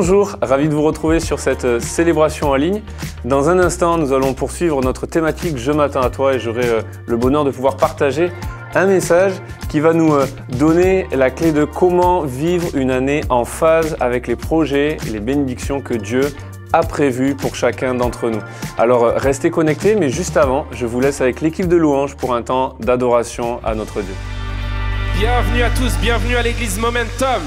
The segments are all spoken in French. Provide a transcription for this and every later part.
Bonjour, ravi de vous retrouver sur cette célébration en ligne. Dans un instant, nous allons poursuivre notre thématique Je m'attends à toi et j'aurai le bonheur de pouvoir partager un message qui va nous donner la clé de comment vivre une année en phase avec les projets et les bénédictions que Dieu a prévues pour chacun d'entre nous. Alors restez connectés, mais juste avant, je vous laisse avec l'équipe de louanges pour un temps d'adoration à notre Dieu. Bienvenue à tous, bienvenue à l'église Momentum.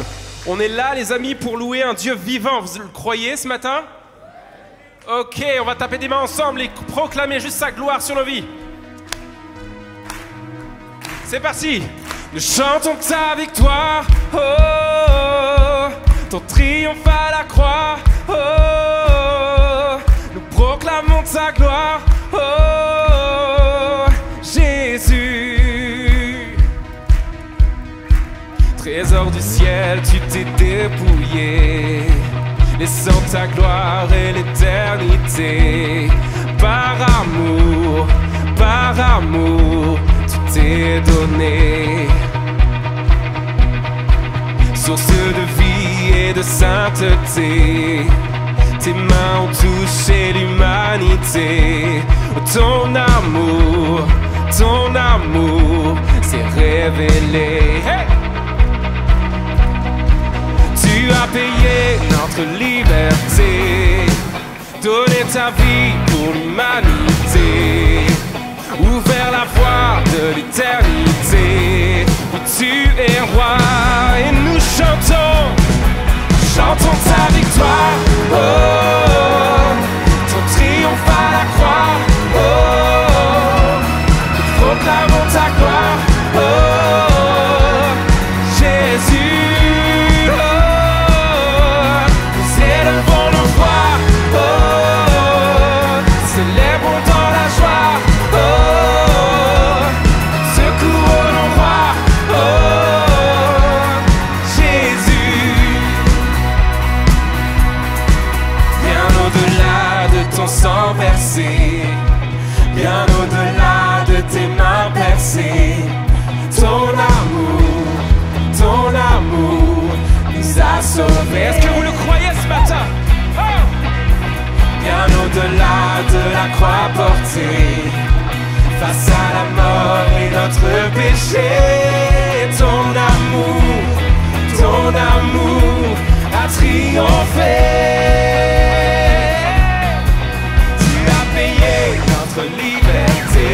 On est là les amis pour louer un Dieu vivant, vous le croyez ce matin? Ok, on va taper des mains ensemble et proclamer juste sa gloire sur nos vies. C'est parti. Nous chantons ta victoire, oh, oh, ton triomphe à la croix, oh, oh, nous proclamons ta gloire, oh, oh, Jésus. Trésor du ciel, tu t'es dépouillé, laissant ta gloire et l'éternité. Par amour, tu t'es donné. Source de vie et de sainteté, tes mains ont touché l'humanité. Ton amour s'est révélé. Hey! Tu as payé notre liberté, donné ta vie pour l'humanité, ouvert la voie de l'éternité, où tu es roi. Et nous chantons ta victoire, oh, oh, ton triomphe à la croix, oh, oh, nous proclamons ta gloire, oh, oh, Jésus. Bien au-delà de tes mains percées, ton amour nous a sauvés. Est-ce que vous le croyez ce matin? Oh! Bien au-delà de la croix portée, face à la mort et notre péché, ton amour a triomphé. Liberté,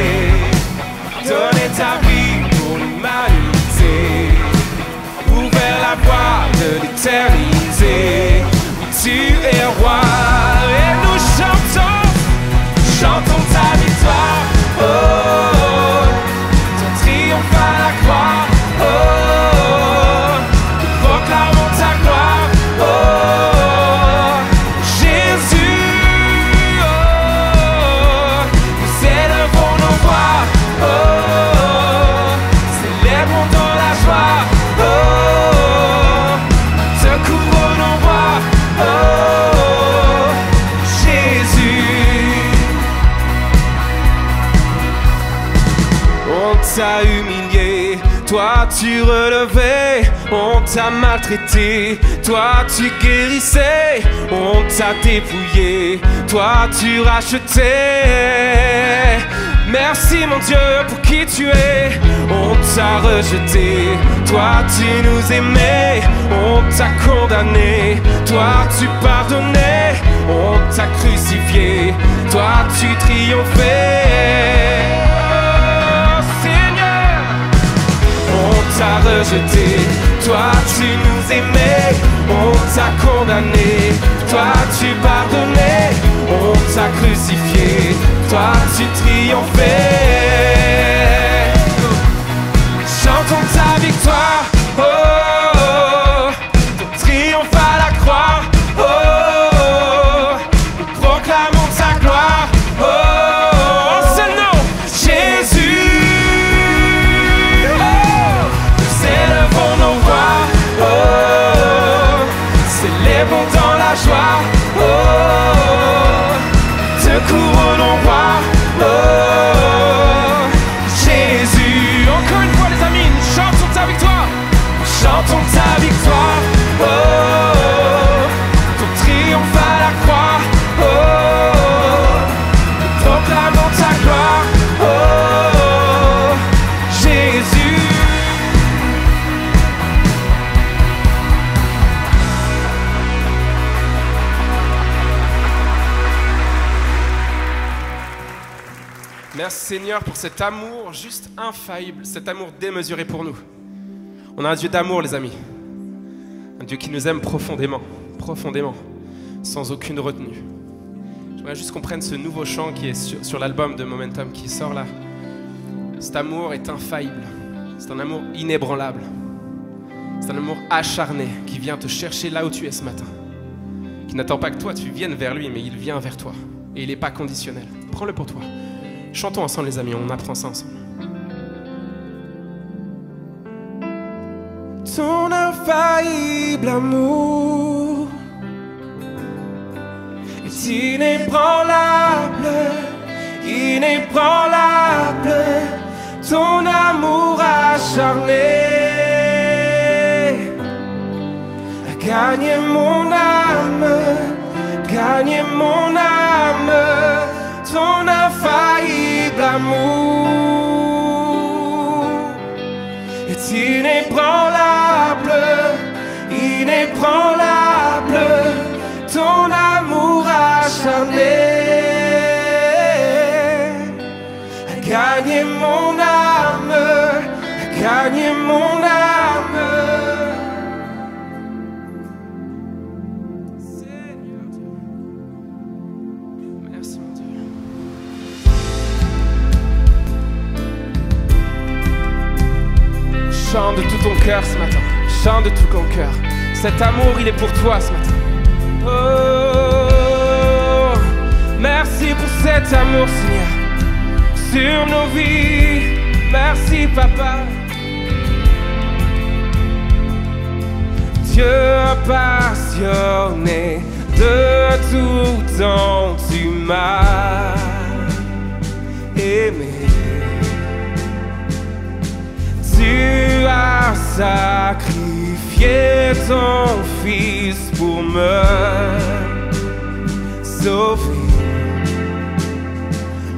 donner ta vie pour l'humanité, ouvert la voie de l'éternité, où tu es roi. Et nous chantons ta victoire, oh, oh, ton triomphe à la croix, oh, oh, nous proclamons ta gloire, oh, oh, Jésus. T'a humilié, toi tu relevais, on t'a maltraité, toi tu guérissais, on t'a dépouillé, toi tu rachetais. Merci mon Dieu pour qui tu es, on t'a rejeté, toi tu nous aimais, on t'a condamné, toi tu pardonnais, on t'a crucifié, toi tu triomphais. On t'a rejeté, toi tu nous aimais, on t'a condamné, toi tu pardonnais, on t'a crucifié, toi tu triomphais. Chantons ta victoire, oh, oh, ton triomphe à la croix, oh, oh, nous proclamons ta gloire, oh, oh, en ce nom, Jésus. Dans la joie, oh, oh, te couronnons roi, oh, oh, Merci Seigneur pour cet amour juste infaillible, cet amour démesuré pour nous. On a un Dieu d'amour, les amis. Un Dieu qui nous aime profondément, profondément, sans aucune retenue. J'aimerais juste qu'on prenne ce nouveau chant qui est sur l'album de Momentum qui sort là. Cet amour est infaillible. C'est un amour inébranlable. C'est un amour acharné qui vient te chercher là où tu es ce matin. Qui n'attend pas que toi tu viennes vers lui, mais il vient vers toi. Et il n'est pas conditionnel. Prends-le pour toi. Chantons ensemble les amis, on apprend ça ensemble. Ton infaillible amour est inébranlable, inébranlable. Ton amour acharné a gagné mon âme, gagné mon âme. Ton infaillible amour est inébranlable, inébranlable. Ton amour acharné a gagné mon âme, a gagné mon âme. Seigneur Dieu, merci mon Dieu. Chante de tout ton cœur ce matin, chante de tout ton cœur. Cet amour, il est pour toi ce matin. Oh, merci pour cet amour, Seigneur, sur nos vies. Merci, Papa. Dieu passionné, de tout temps tu m'as aimé. Tu as sacrifié ton fils pour me sauver.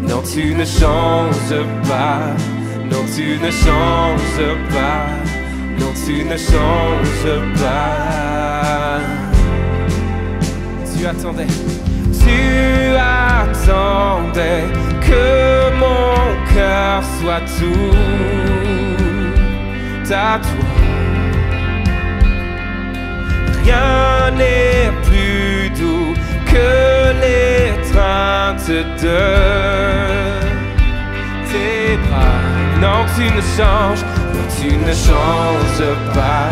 Non, tu ne changes pas. Non, tu ne changes pas. Non, tu ne changes pas. Tu attendais. Tu attendais que mon cœur soit tout à toi. Rien n'est plus doux que l'étreinte de tes bras. Non, tu ne changes, non, tu ne changes pas.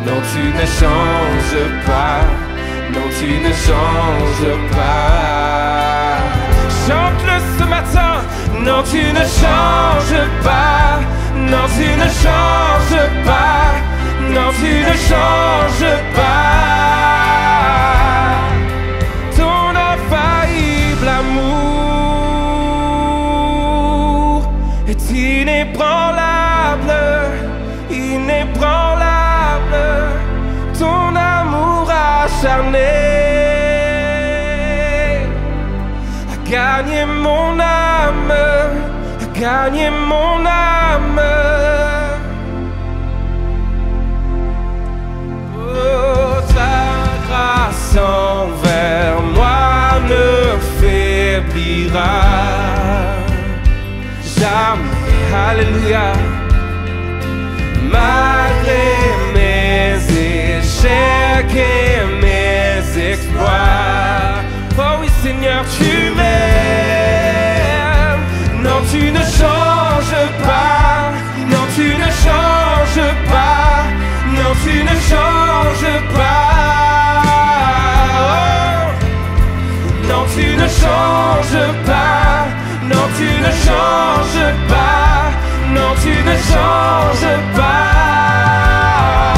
Non, tu ne changes pas. Non, tu ne changes pas. Chante-le ce matin. Non, tu ne changes pas. Non, tu ne changes pas. Non, tu ne changes pas. Ton infaillible amour est inébranlable, inébranlable. Ton amour acharné a gagné mon âme, a gagné mon âme. Oh, ta grâce envers moi ne faiblira jamais. Alléluia. Malgré mes échecs et mes exploits, oh oui Seigneur, tu m'aimes. Non, tu ne changes pas. Non, tu ne changes pas. Non, tu ne changes pas. Oh. Non, tu ne changes pas. Non, tu ne changes pas. Non, tu ne changes pas.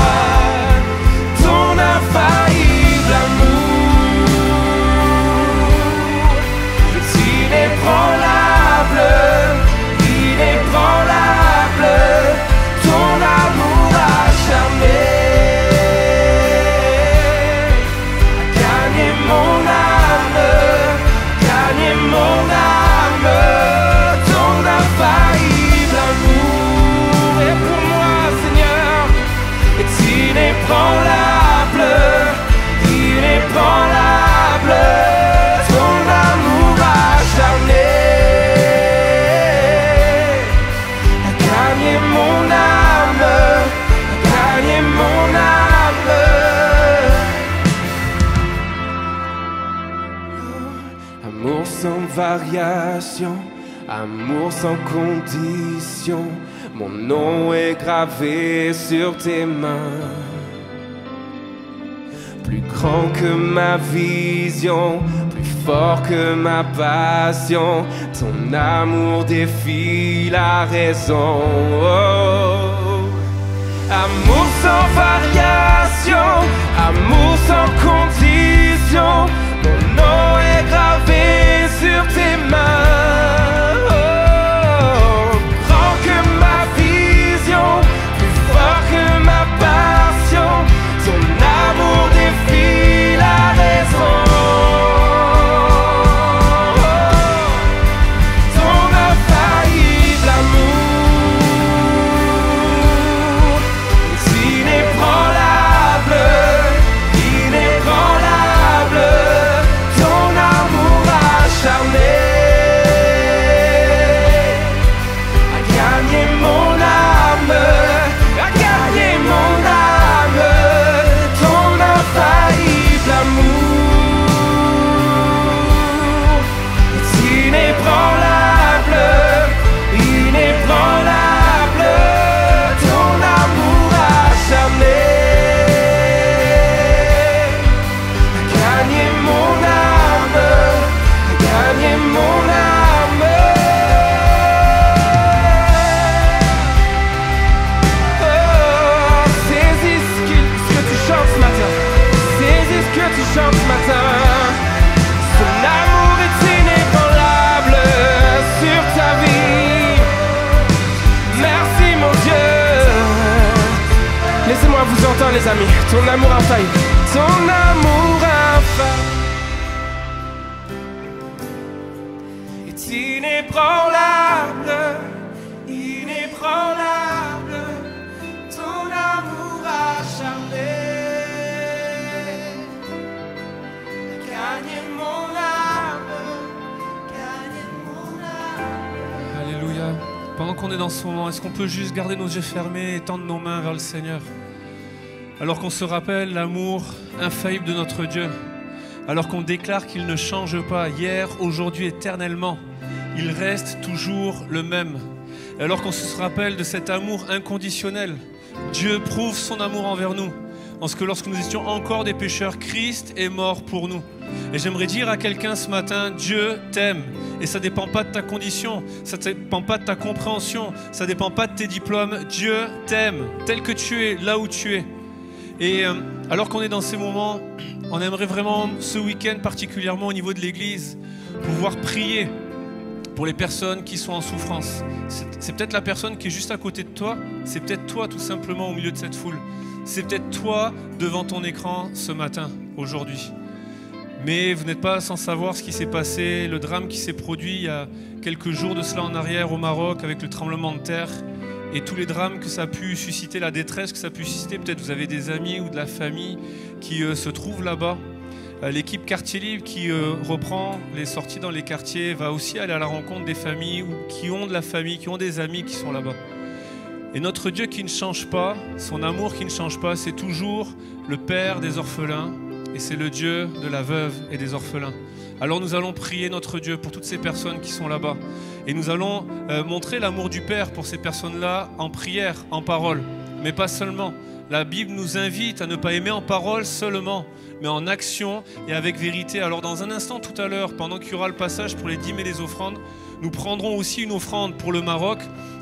Ton infaillible amour est inébranlable, inébranlable. Ton amour acharné a gagné mon âme, gagné mon âme. variation, amour sans condition. Mon nom est gravé sur tes mains. Plus grand que ma vision, plus fort que ma passion. Ton amour défie la raison. Oh. Amour sans variation, amour sans condition. Mon nom est gravé sur tes mains. Oh. Grand que ma vision, plus fort que ma passion. Ton amour défie la raison. Ton infaillible amour est inébranlable, inébranlable. Ton amour acharné a gagné mon âme, a gagné mon âme. Ton infaillible amour est inébranlable, inébranlable. Ton amour acharné a gagné mon âme, a gagné mon âme. Oh, saisis ce que tu chantes ce matin. Saisis ce que tu chantes ce matin. Son amour est inébranlable sur ta vie. Merci mon Dieu. Laissez-moi vous entendre les amis. Ton amour infaillible. Ton amour infaillible est inébranlable, inébranlable. Ton amour acharné a gagné mon âme, gagné mon âme. Alléluia. Pendant qu'on est dans ce moment, est-ce qu'on peut juste garder nos yeux fermés et tendre nos mains vers le Seigneur? Alors qu'on se rappelle l'amour infaillible de notre Dieu, alors qu'on déclare qu'il ne change pas hier, aujourd'hui, éternellement, il reste toujours le même. Et alors qu'on se rappelle de cet amour inconditionnel, Dieu prouve son amour envers nous, en ce que lorsque nous étions encore des pécheurs, Christ est mort pour nous. Et j'aimerais dire à quelqu'un ce matin, Dieu t'aime. Et ça ne dépend pas de ta condition, ça ne dépend pas de ta compréhension, ça ne dépend pas de tes diplômes. Dieu t'aime, tel que tu es, là où tu es. Et alors qu'on est dans ces moments, on aimerait vraiment, ce week-end particulièrement au niveau de l'église, pouvoir prier pour les personnes qui sont en souffrance. C'est peut-être la personne qui est juste à côté de toi, c'est peut-être toi tout simplement au milieu de cette foule. C'est peut-être toi devant ton écran ce matin, aujourd'hui. Mais vous n'êtes pas sans savoir ce qui s'est passé, le drame qui s'est produit il y a quelques jours de cela en arrière au Maroc avec le tremblement de terre et tous les drames que ça a pu susciter, la détresse que ça a pu susciter. Peut-être vous avez des amis ou de la famille qui se trouvent là-bas. L'équipe Quartier Libre qui reprend les sorties dans les quartiers va aussi aller à la rencontre des familles qui ont de la famille, qui ont des amis qui sont là-bas. Et notre Dieu qui ne change pas, son amour qui ne change pas, c'est toujours le Père des orphelins et c'est le Dieu de la veuve et des orphelins. Alors nous allons prier notre Dieu pour toutes ces personnes qui sont là-bas. Et nous allons montrer l'amour du Père pour ces personnes-là en prière, en parole. Mais pas seulement. La Bible nous invite à ne pas aimer en parole seulement, mais en action et avec vérité. Alors dans un instant tout à l'heure, pendant qu'il y aura le passage pour les dîmes et les offrandes, nous prendrons aussi une offrande pour le Maroc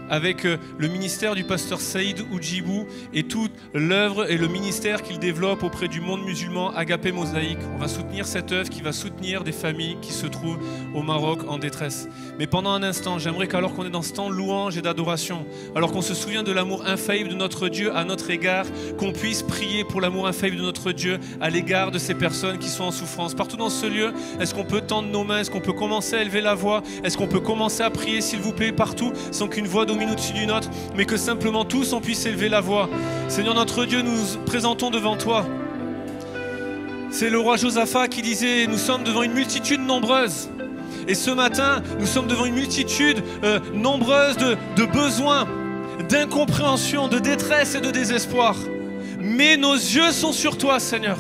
avec le ministère du pasteur Saïd Oudjibou et toute l'œuvre et le ministère qu'il développe auprès du monde musulman Agapé Mosaïque. On va soutenir cette œuvre qui va soutenir des familles qui se trouvent au Maroc en détresse. Mais pendant un instant, j'aimerais qu'alors qu'on est dans ce temps de louange et d'adoration, alors qu'on se souvient de l'amour infaillible de notre Dieu à notre égard, qu'on puisse prier pour l'amour infaillible de notre Dieu à l'égard de ces personnes qui sont en souffrance. Partout dans ce lieu, est-ce qu'on peut tendre nos mains? Est-ce qu'on peut commencer à élever la voix? Est-ce qu'on peut commencer à prier, s'il vous plaît, partout, sans qu'une voix domine au-dessus d'une autre, mais que simplement tous on puisse élever la voix. Seigneur notre Dieu, nous nous présentons devant toi. C'est le roi Josaphat qui disait: nous sommes devant une multitude nombreuse. Et ce matin, nous sommes devant une multitude nombreuse de besoins, d'incompréhension, de détresse et de désespoir. Mais nos yeux sont sur toi, Seigneur.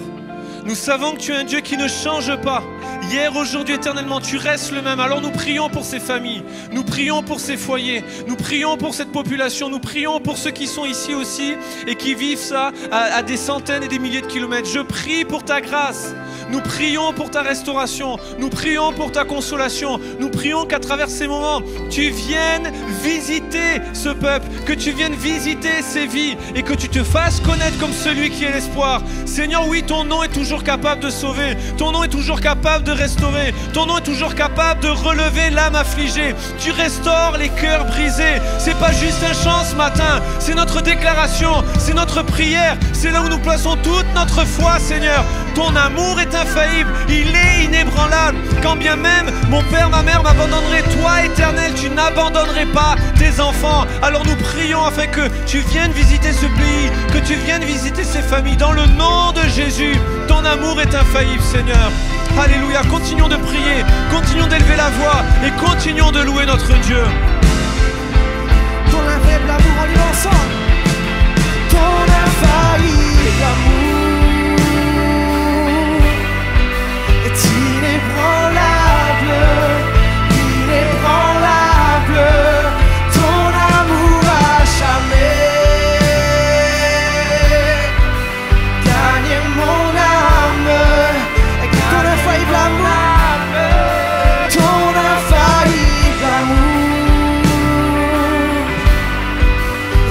Nous savons que tu es un Dieu qui ne change pas. Hier, aujourd'hui, éternellement, tu restes le même. Alors nous prions pour ces familles, nous prions pour ces foyers, nous prions pour cette population, nous prions pour ceux qui sont ici aussi et qui vivent ça à des centaines et des milliers de kilomètres. Je prie pour ta grâce. Nous prions pour ta restauration, nous prions pour ta consolation, nous prions qu'à travers ces moments, tu viennes visiter ce peuple, que tu viennes visiter ces vies et que tu te fasses connaître comme celui qui est l'espoir. Seigneur, oui, ton nom est toujours capable de sauver, ton nom est toujours capable de restaurer, ton nom est toujours capable de relever l'âme affligée. Tu restaures les cœurs brisés. C'est pas juste un chant ce matin, c'est notre déclaration, c'est notre prière, c'est là où nous plaçons toute notre foi, Seigneur. Ton amour est infaillible, il est inébranlable. Quand bien même mon père, ma mère m'abandonneraient, toi, Éternel, tu n'abandonnerais pas tes enfants. Alors nous prions afin que tu viennes visiter ce pays, que tu viennes visiter ces familles. Dans le nom de Jésus, ton amour est infaillible, Seigneur. Alléluia, continuons de prier, continuons d'élever la voix et continuons de louer notre Dieu. Ton infaillible amour, on y va ensemble. Ton infaillible amour est inébranlable, inébranlable. Ton amour à jamais gagné mon âme. Avec ton infaillible amour, ton infaillible amour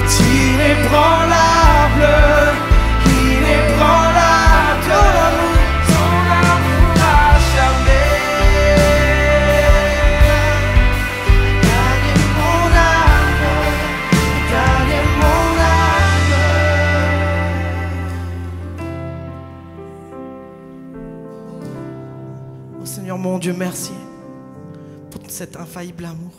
est inébranlable, inébranlable. Ton amour à jamais gagné mon âme, gagné mon âme. Oh Seigneur mon Dieu, merci pour cet infaillible amour.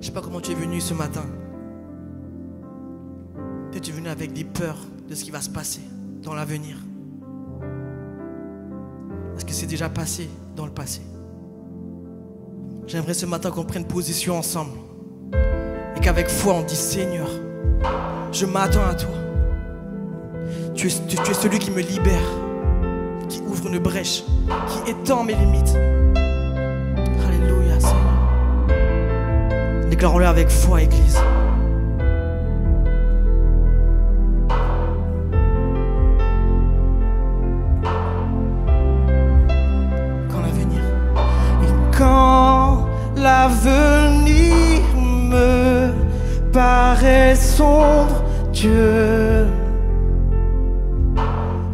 Je sais pas comment tu es venu ce matin. Peut-être tu es venu avec des peurs de ce qui va se passer dans l'avenir. Parce que c'est déjà passé dans le passé. J'aimerais ce matin qu'on prenne position ensemble. Et qu'avec foi on dise Seigneur, je m'attends à toi. Tu es celui qui me libère, qui ouvre une brèche, qui étend mes limites. Alléluia, Seigneur. Déclarons-le avec foi, Église. Quand l'avenir, et quand l'avenir me paraît sombre, Dieu,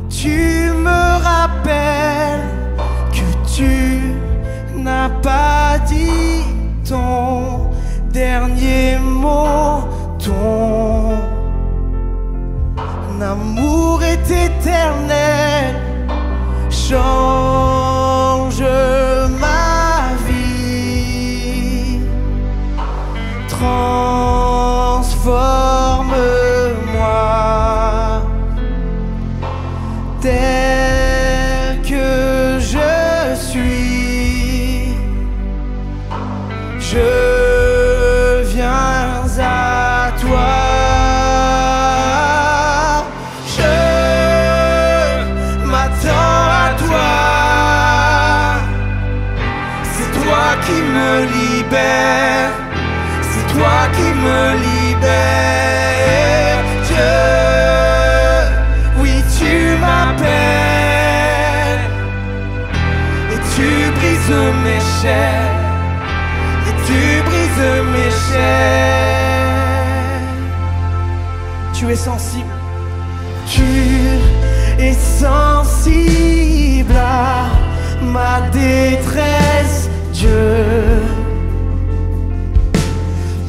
tu me rappelles que tu n'as pas dit ton dernier mot. Ton amour est éternel, change ma vie, transforme-moi tel que je suis. Je viens à toi. Je m'attends à toi. C'est toi qui me libère. C'est toi qui me libère. Dieu, oui, tu m'appelles et tu brises mes chaînes. Tu brises mes chaînes. Tu es sensible. Tu es sensible à ma détresse, Dieu.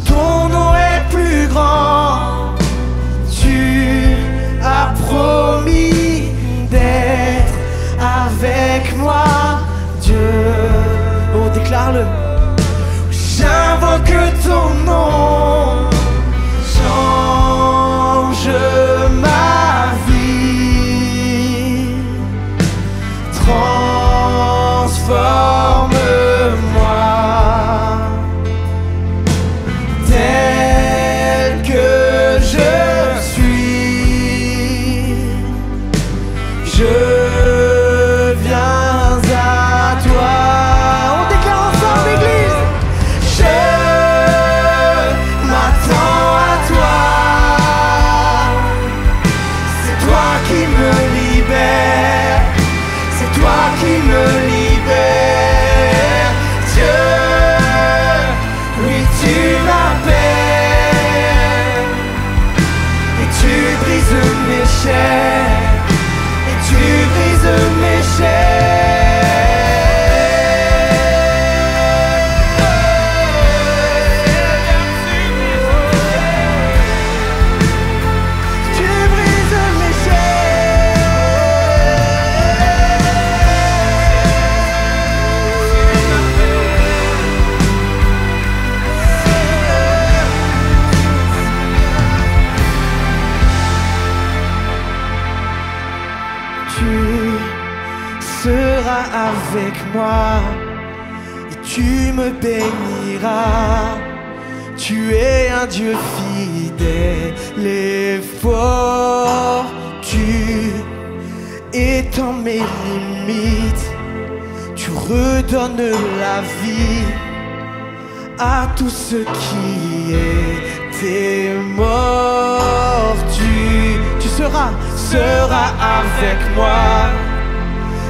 Ton nom est plus grand. Tu as promis d'être avec moi, Dieu. Oh, déclare-le. J'invoque ton nom, change ma vie, transforme-moi tel que je suis. Je avec moi et tu me béniras. Tu es un Dieu fidèle et fort. Tu étends mes limites. Tu redonnes la vie à tous ceux qui étaient morts. Tu seras avec moi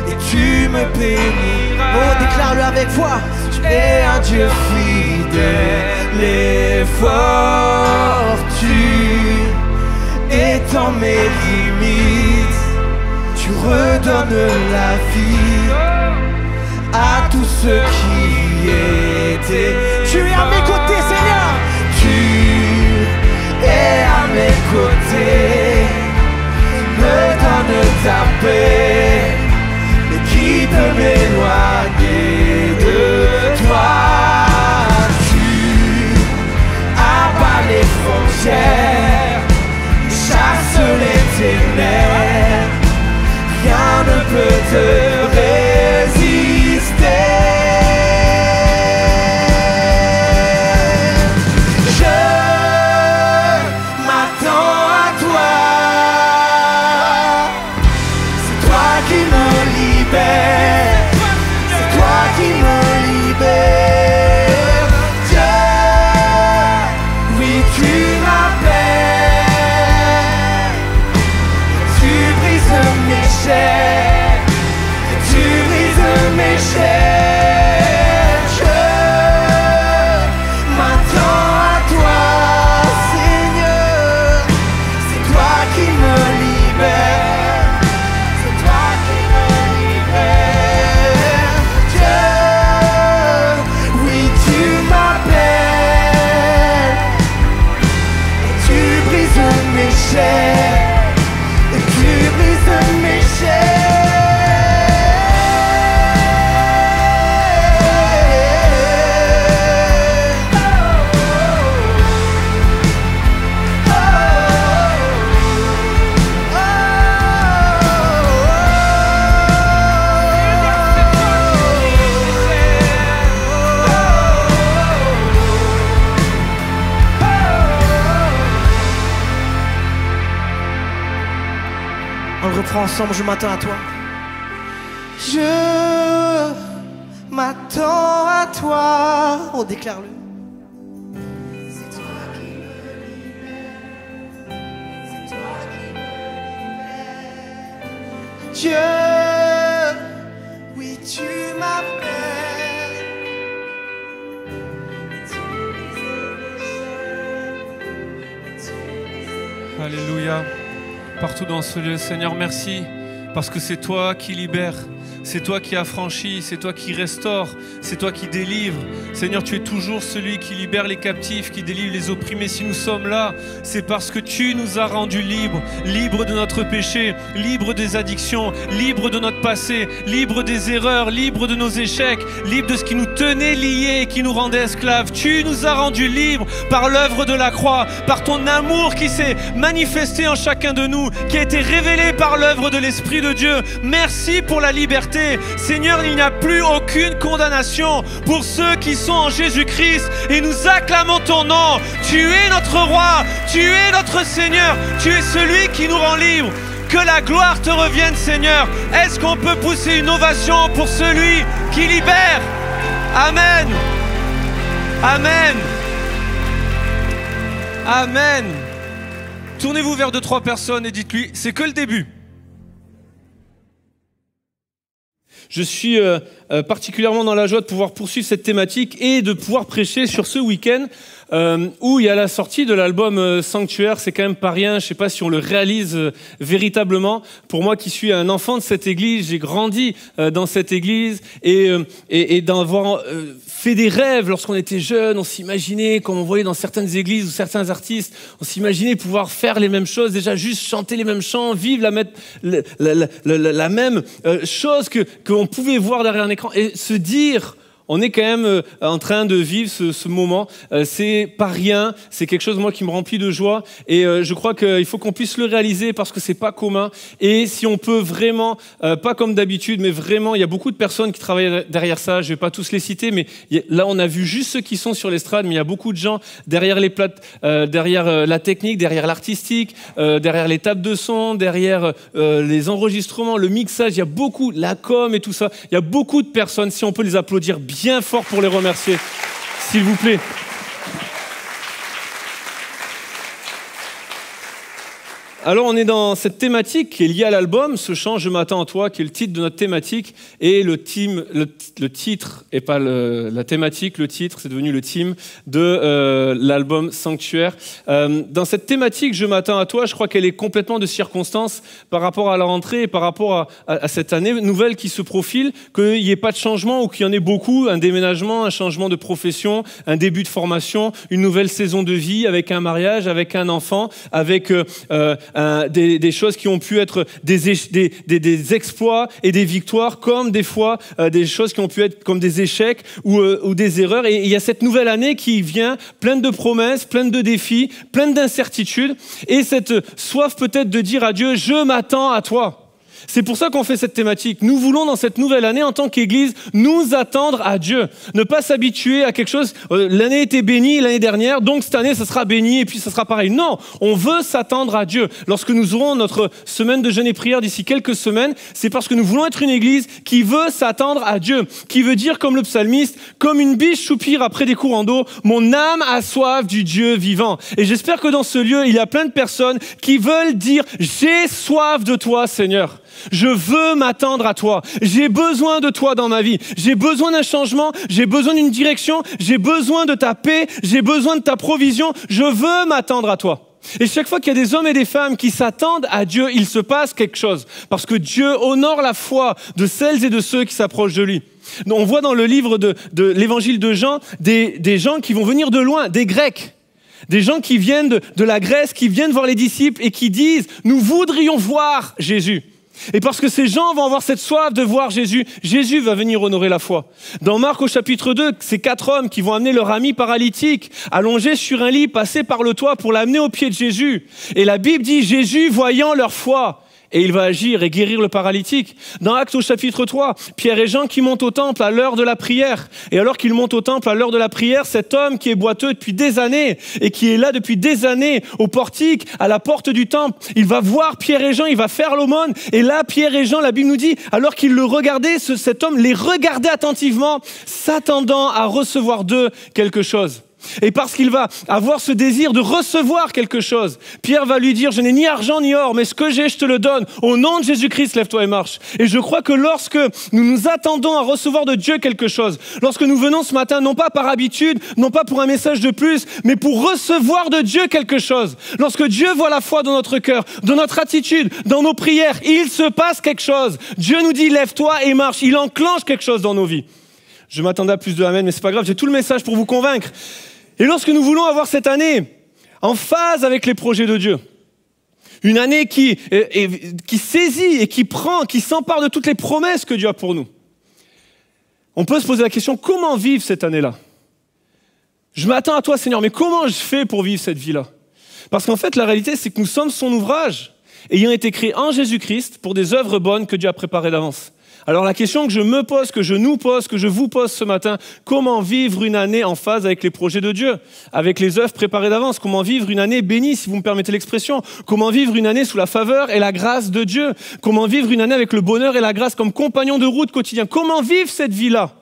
et tu me béniras. Oh, déclare-le avec foi. Tu es un Dieu fidèle et fort. Tu étends mes limites. Tu redonnes la vie à tous ceux qui étaient. Tu es à mes côtés, Seigneur. Tu es à mes côtés. Me donne ta paix. Mais qui peut m'éloigner de toi? Tu abats les frontières, chasse les ténèbres. Rien ne peut te résister. Je m'attends à toi. C'est toi qui me libères. C'est toi qui me libères. Dieu, oui tu m'appelles. Tu brises mes chaînes. Tu brises mes chaînes. Je m'attends à toi, Seigneur. C'est toi qui me libères. C'est toi qui me libères. Dieu, oui tu m'appelles. Et tu brises mes chaînes. Et tu brises mes chaînes. On le reprend ensemble, je m'attends à toi. Je m'attends à toi. Oh, déclare-le. C'est toi qui me libères. C'est toi qui me libères. Dieu, oui tu m'appelles. Tu brises mes chaînes. Alléluia. Partout dans ce lieu, Seigneur, merci parce que c'est toi qui libères, c'est toi qui affranchis, c'est toi qui restaure, c'est toi qui délivre. Seigneur, tu es toujours celui qui libère les captifs, qui délivre les opprimés. Si nous sommes là, c'est parce que tu nous as rendus libres, libres de notre péché, libres des addictions, libres de notre passé, libres des erreurs, libres de nos échecs, libres de ce qui nous tenait liés et qui nous rendait esclaves. Tu nous as rendus libres par l'œuvre de la croix, par ton amour qui s'est manifesté en chacun de nous, qui a été révélé par l'œuvre de l'Esprit de Dieu. Merci pour la liberté. Seigneur, il n'y a plus aucune condamnation pour ceux qui sont en Jésus-Christ et nous acclamons ton nom. Tu es notre roi, tu es notre Seigneur, tu es celui qui nous rend libres. Que la gloire te revienne, Seigneur. Est-ce qu'on peut pousser une ovation pour celui qui libère? Amen. Amen. Amen. Tournez-vous vers 2-3 personnes et dites-lui, c'est que le début. Je suis particulièrement dans la joie de pouvoir poursuivre cette thématique et de pouvoir prêcher sur ce week-end où il y a la sortie de l'album Sanctuaire. C'est quand même pas rien, je sais pas si on le réalise véritablement. Pour moi qui suis un enfant de cette église, j'ai grandi dans cette église et d'avoir fait des rêves lorsqu'on était jeune. On s'imaginait, comme on voyait dans certaines églises ou certains artistes, on s'imaginait pouvoir faire les mêmes choses, déjà juste chanter les mêmes chants, vivre la même chose qu'on pouvait voir derrière un écran et se dire On est quand même en train de vivre ce moment. C'est pas rien, c'est quelque chose moi qui me remplit de joie et je crois qu'il faut qu'on puisse le réaliser parce que c'est pas commun. Et si on peut vraiment, pas comme d'habitude, mais vraiment, il y a beaucoup de personnes qui travaillent derrière ça. Je vais pas tous les citer, mais là on a vu juste ceux qui sont sur l'estrade, mais il y a beaucoup de gens derrière les derrière la technique, derrière l'artistique, derrière les tables de son, derrière les enregistrements, le mixage. Il y a beaucoup, la com et tout ça. Il y a beaucoup de personnes. Si on peut les applaudir bien fort pour les remercier, s'il vous plaît. Alors on est dans cette thématique qui est liée à l'album, ce chant « Je m'attends à toi » qui est le titre de notre thématique et le titre et pas la thématique, le titre c'est devenu le thème de l'album Sanctuaire. Dans cette thématique « Je m'attends à toi », je crois qu'elle est complètement de circonstance par rapport à la rentrée et par rapport à cette année nouvelle qui se profile, qu'il n'y ait pas de changement ou qu'il y en ait beaucoup, un déménagement, un changement de profession, un début de formation, une nouvelle saison de vie avec un mariage, avec un enfant, avec des choses qui ont pu être des exploits et des victoires, comme des fois des choses qui ont pu être comme des échecs ou des erreurs. Et il y a cette nouvelle année qui vient pleine de promesses, pleine de défis, pleine d'incertitudes, et cette soif peut-être de dire à Dieu « Je m'attends à toi ». C'est pour ça qu'on fait cette thématique. Nous voulons, dans cette nouvelle année, en tant qu'Église, nous attendre à Dieu. Ne pas s'habituer à quelque chose. L'année était bénie l'année dernière, donc cette année, ça sera béni et puis ça sera pareil. Non, on veut s'attendre à Dieu. Lorsque nous aurons notre semaine de jeûne et prière d'ici quelques semaines, c'est parce que nous voulons être une Église qui veut s'attendre à Dieu, qui veut dire comme le psalmiste, comme une biche soupire après des courants d'eau, mon âme a soif du Dieu vivant. Et j'espère que dans ce lieu, il y a plein de personnes qui veulent dire, j'ai soif de toi, Seigneur. Je veux m'attendre à toi. J'ai besoin de toi dans ma vie. J'ai besoin d'un changement. J'ai besoin d'une direction. J'ai besoin de ta paix. J'ai besoin de ta provision. Je veux m'attendre à toi. Et chaque fois qu'il y a des hommes et des femmes qui s'attendent à Dieu, il se passe quelque chose. Parce que Dieu honore la foi de celles et de ceux qui s'approchent de lui. On voit dans le livre de l'évangile de Jean des gens qui vont venir de loin, des Grecs. Des gens qui viennent de la Grèce, qui viennent voir les disciples et qui disent « Nous voudrions voir Jésus ». Et parce que ces gens vont avoir cette soif de voir Jésus, Jésus va venir honorer la foi. Dans Marc au chapitre 2, c'est 4 hommes qui vont amener leur ami paralytique, allongé sur un lit, passer par le toit pour l'amener aux pieds de Jésus. Et la Bible dit, Jésus voyant leur foi, et il va agir et guérir le paralytique. Dans Actes au chapitre 3, Pierre et Jean qui montent au temple à l'heure de la prière. Et alors qu'ils montent au temple à l'heure de la prière, cet homme qui est boiteux depuis des années et qui est là depuis des années au portique, à la porte du temple, il va voir Pierre et Jean, il va faire l'aumône. Et là, Pierre et Jean, la Bible nous dit, alors qu'ils le regardaient, cet homme les regardait attentivement, s'attendant à recevoir d'eux quelque chose. Et parce qu'il va avoir ce désir de recevoir quelque chose, Pierre va lui dire, je n'ai ni argent ni or, mais ce que j'ai, je te le donne. Au nom de Jésus-Christ, lève-toi et marche. Et je crois que lorsque nous nous attendons à recevoir de Dieu quelque chose, lorsque nous venons ce matin, non pas par habitude, non pas pour un message de plus, mais pour recevoir de Dieu quelque chose, lorsque Dieu voit la foi dans notre cœur, dans notre attitude, dans nos prières, il se passe quelque chose. Dieu nous dit, lève-toi et marche. Il enclenche quelque chose dans nos vies. Je m'attendais à plus de amen, mais c'est pas grave, j'ai tout le message pour vous convaincre. Et lorsque nous voulons avoir cette année en phase avec les projets de Dieu, une année qui saisit et qui prend, qui s'empare de toutes les promesses que Dieu a pour nous, on peut se poser la question, comment vivre cette année-là? Je m'attends à toi, Seigneur, mais comment je fais pour vivre cette vie-là? Parce qu'en fait, la réalité, c'est que nous sommes son ouvrage, ayant été créés en Jésus-Christ pour des œuvres bonnes que Dieu a préparées d'avance. Alors la question que je me pose, que je nous pose, que je vous pose ce matin, comment vivre une année en phase avec les projets de Dieu, avec les œuvres préparées d'avance? Comment vivre une année bénie, si vous me permettez l'expression? Comment vivre une année sous la faveur et la grâce de Dieu? Comment vivre une année avec le bonheur et la grâce comme compagnon de route quotidien? Comment vivre cette vie-là?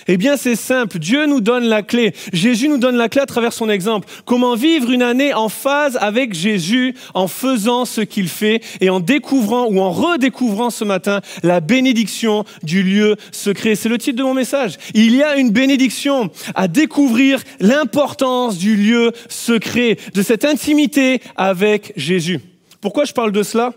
Eh bien, c'est simple. Dieu nous donne la clé. Jésus nous donne la clé à travers son exemple. Comment vivre une année en phase avec Jésus en faisant ce qu'il fait et en découvrant ou en redécouvrant ce matin la bénédiction du lieu secret. C'est le titre de mon message. Il y a une bénédiction à découvrir l'importance du lieu secret, de cette intimité avec Jésus. Pourquoi je parle de cela?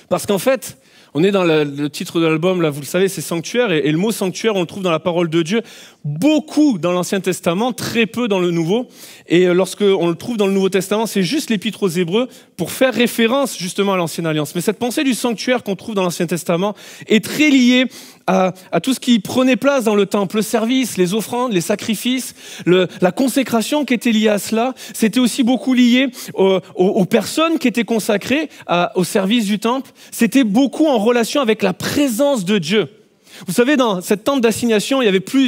Parce qu'en fait, on est dans le titre de l'album, là, vous le savez, c'est Sanctuaire, et le mot sanctuaire, on le trouve dans la parole de Dieu beaucoup dans l'Ancien Testament, très peu dans le Nouveau. Et lorsqu'on le trouve dans le Nouveau Testament, c'est juste l'Épître aux Hébreux pour faire référence justement à l'Ancienne Alliance. Mais cette pensée du sanctuaire qu'on trouve dans l'Ancien Testament est très liée à tout ce qui prenait place dans le temple, le service, les offrandes, les sacrifices, la consécration qui était liée à cela. C'était aussi beaucoup lié aux personnes qui étaient consacrées au service du temple. C'était beaucoup en relation avec la présence de Dieu. Vous savez, dans cette tente d'assignation,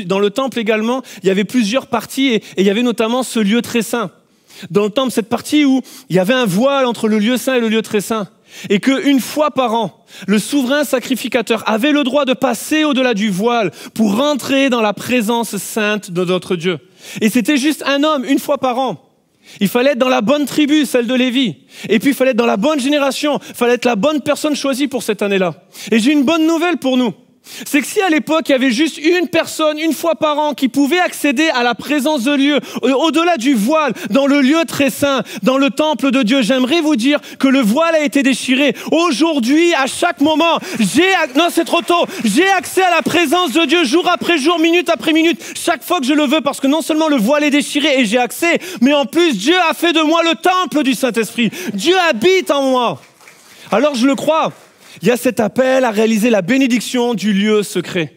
dans le temple également, il y avait plusieurs parties et il y avait notamment ce lieu très saint. Dans le temple, cette partie où il y avait un voile entre le lieu saint et le lieu très saint. Et qu'une fois par an, le souverain sacrificateur avait le droit de passer au-delà du voile pour rentrer dans la présence sainte de notre Dieu. Et c'était juste un homme, une fois par an. Il fallait être dans la bonne tribu, celle de Lévi. Et puis il fallait être dans la bonne génération. Il fallait être la bonne personne choisie pour cette année-là. Et j'ai une bonne nouvelle pour nous. C'est que si à l'époque, il y avait juste une personne, une fois par an, qui pouvait accéder à la présence de Dieu, au-delà du voile, dans le lieu très saint, dans le temple de Dieu, j'aimerais vous dire que le voile a été déchiré. Aujourd'hui, à chaque moment, non, c'est trop tôt, j'ai accès à la présence de Dieu jour après jour, minute après minute, chaque fois que je le veux, parce que non seulement le voile est déchiré et j'ai accès, mais en plus, Dieu a fait de moi le temple du Saint-Esprit. Dieu habite en moi. Alors je le crois. Il y a cet appel à réaliser la bénédiction du lieu secret.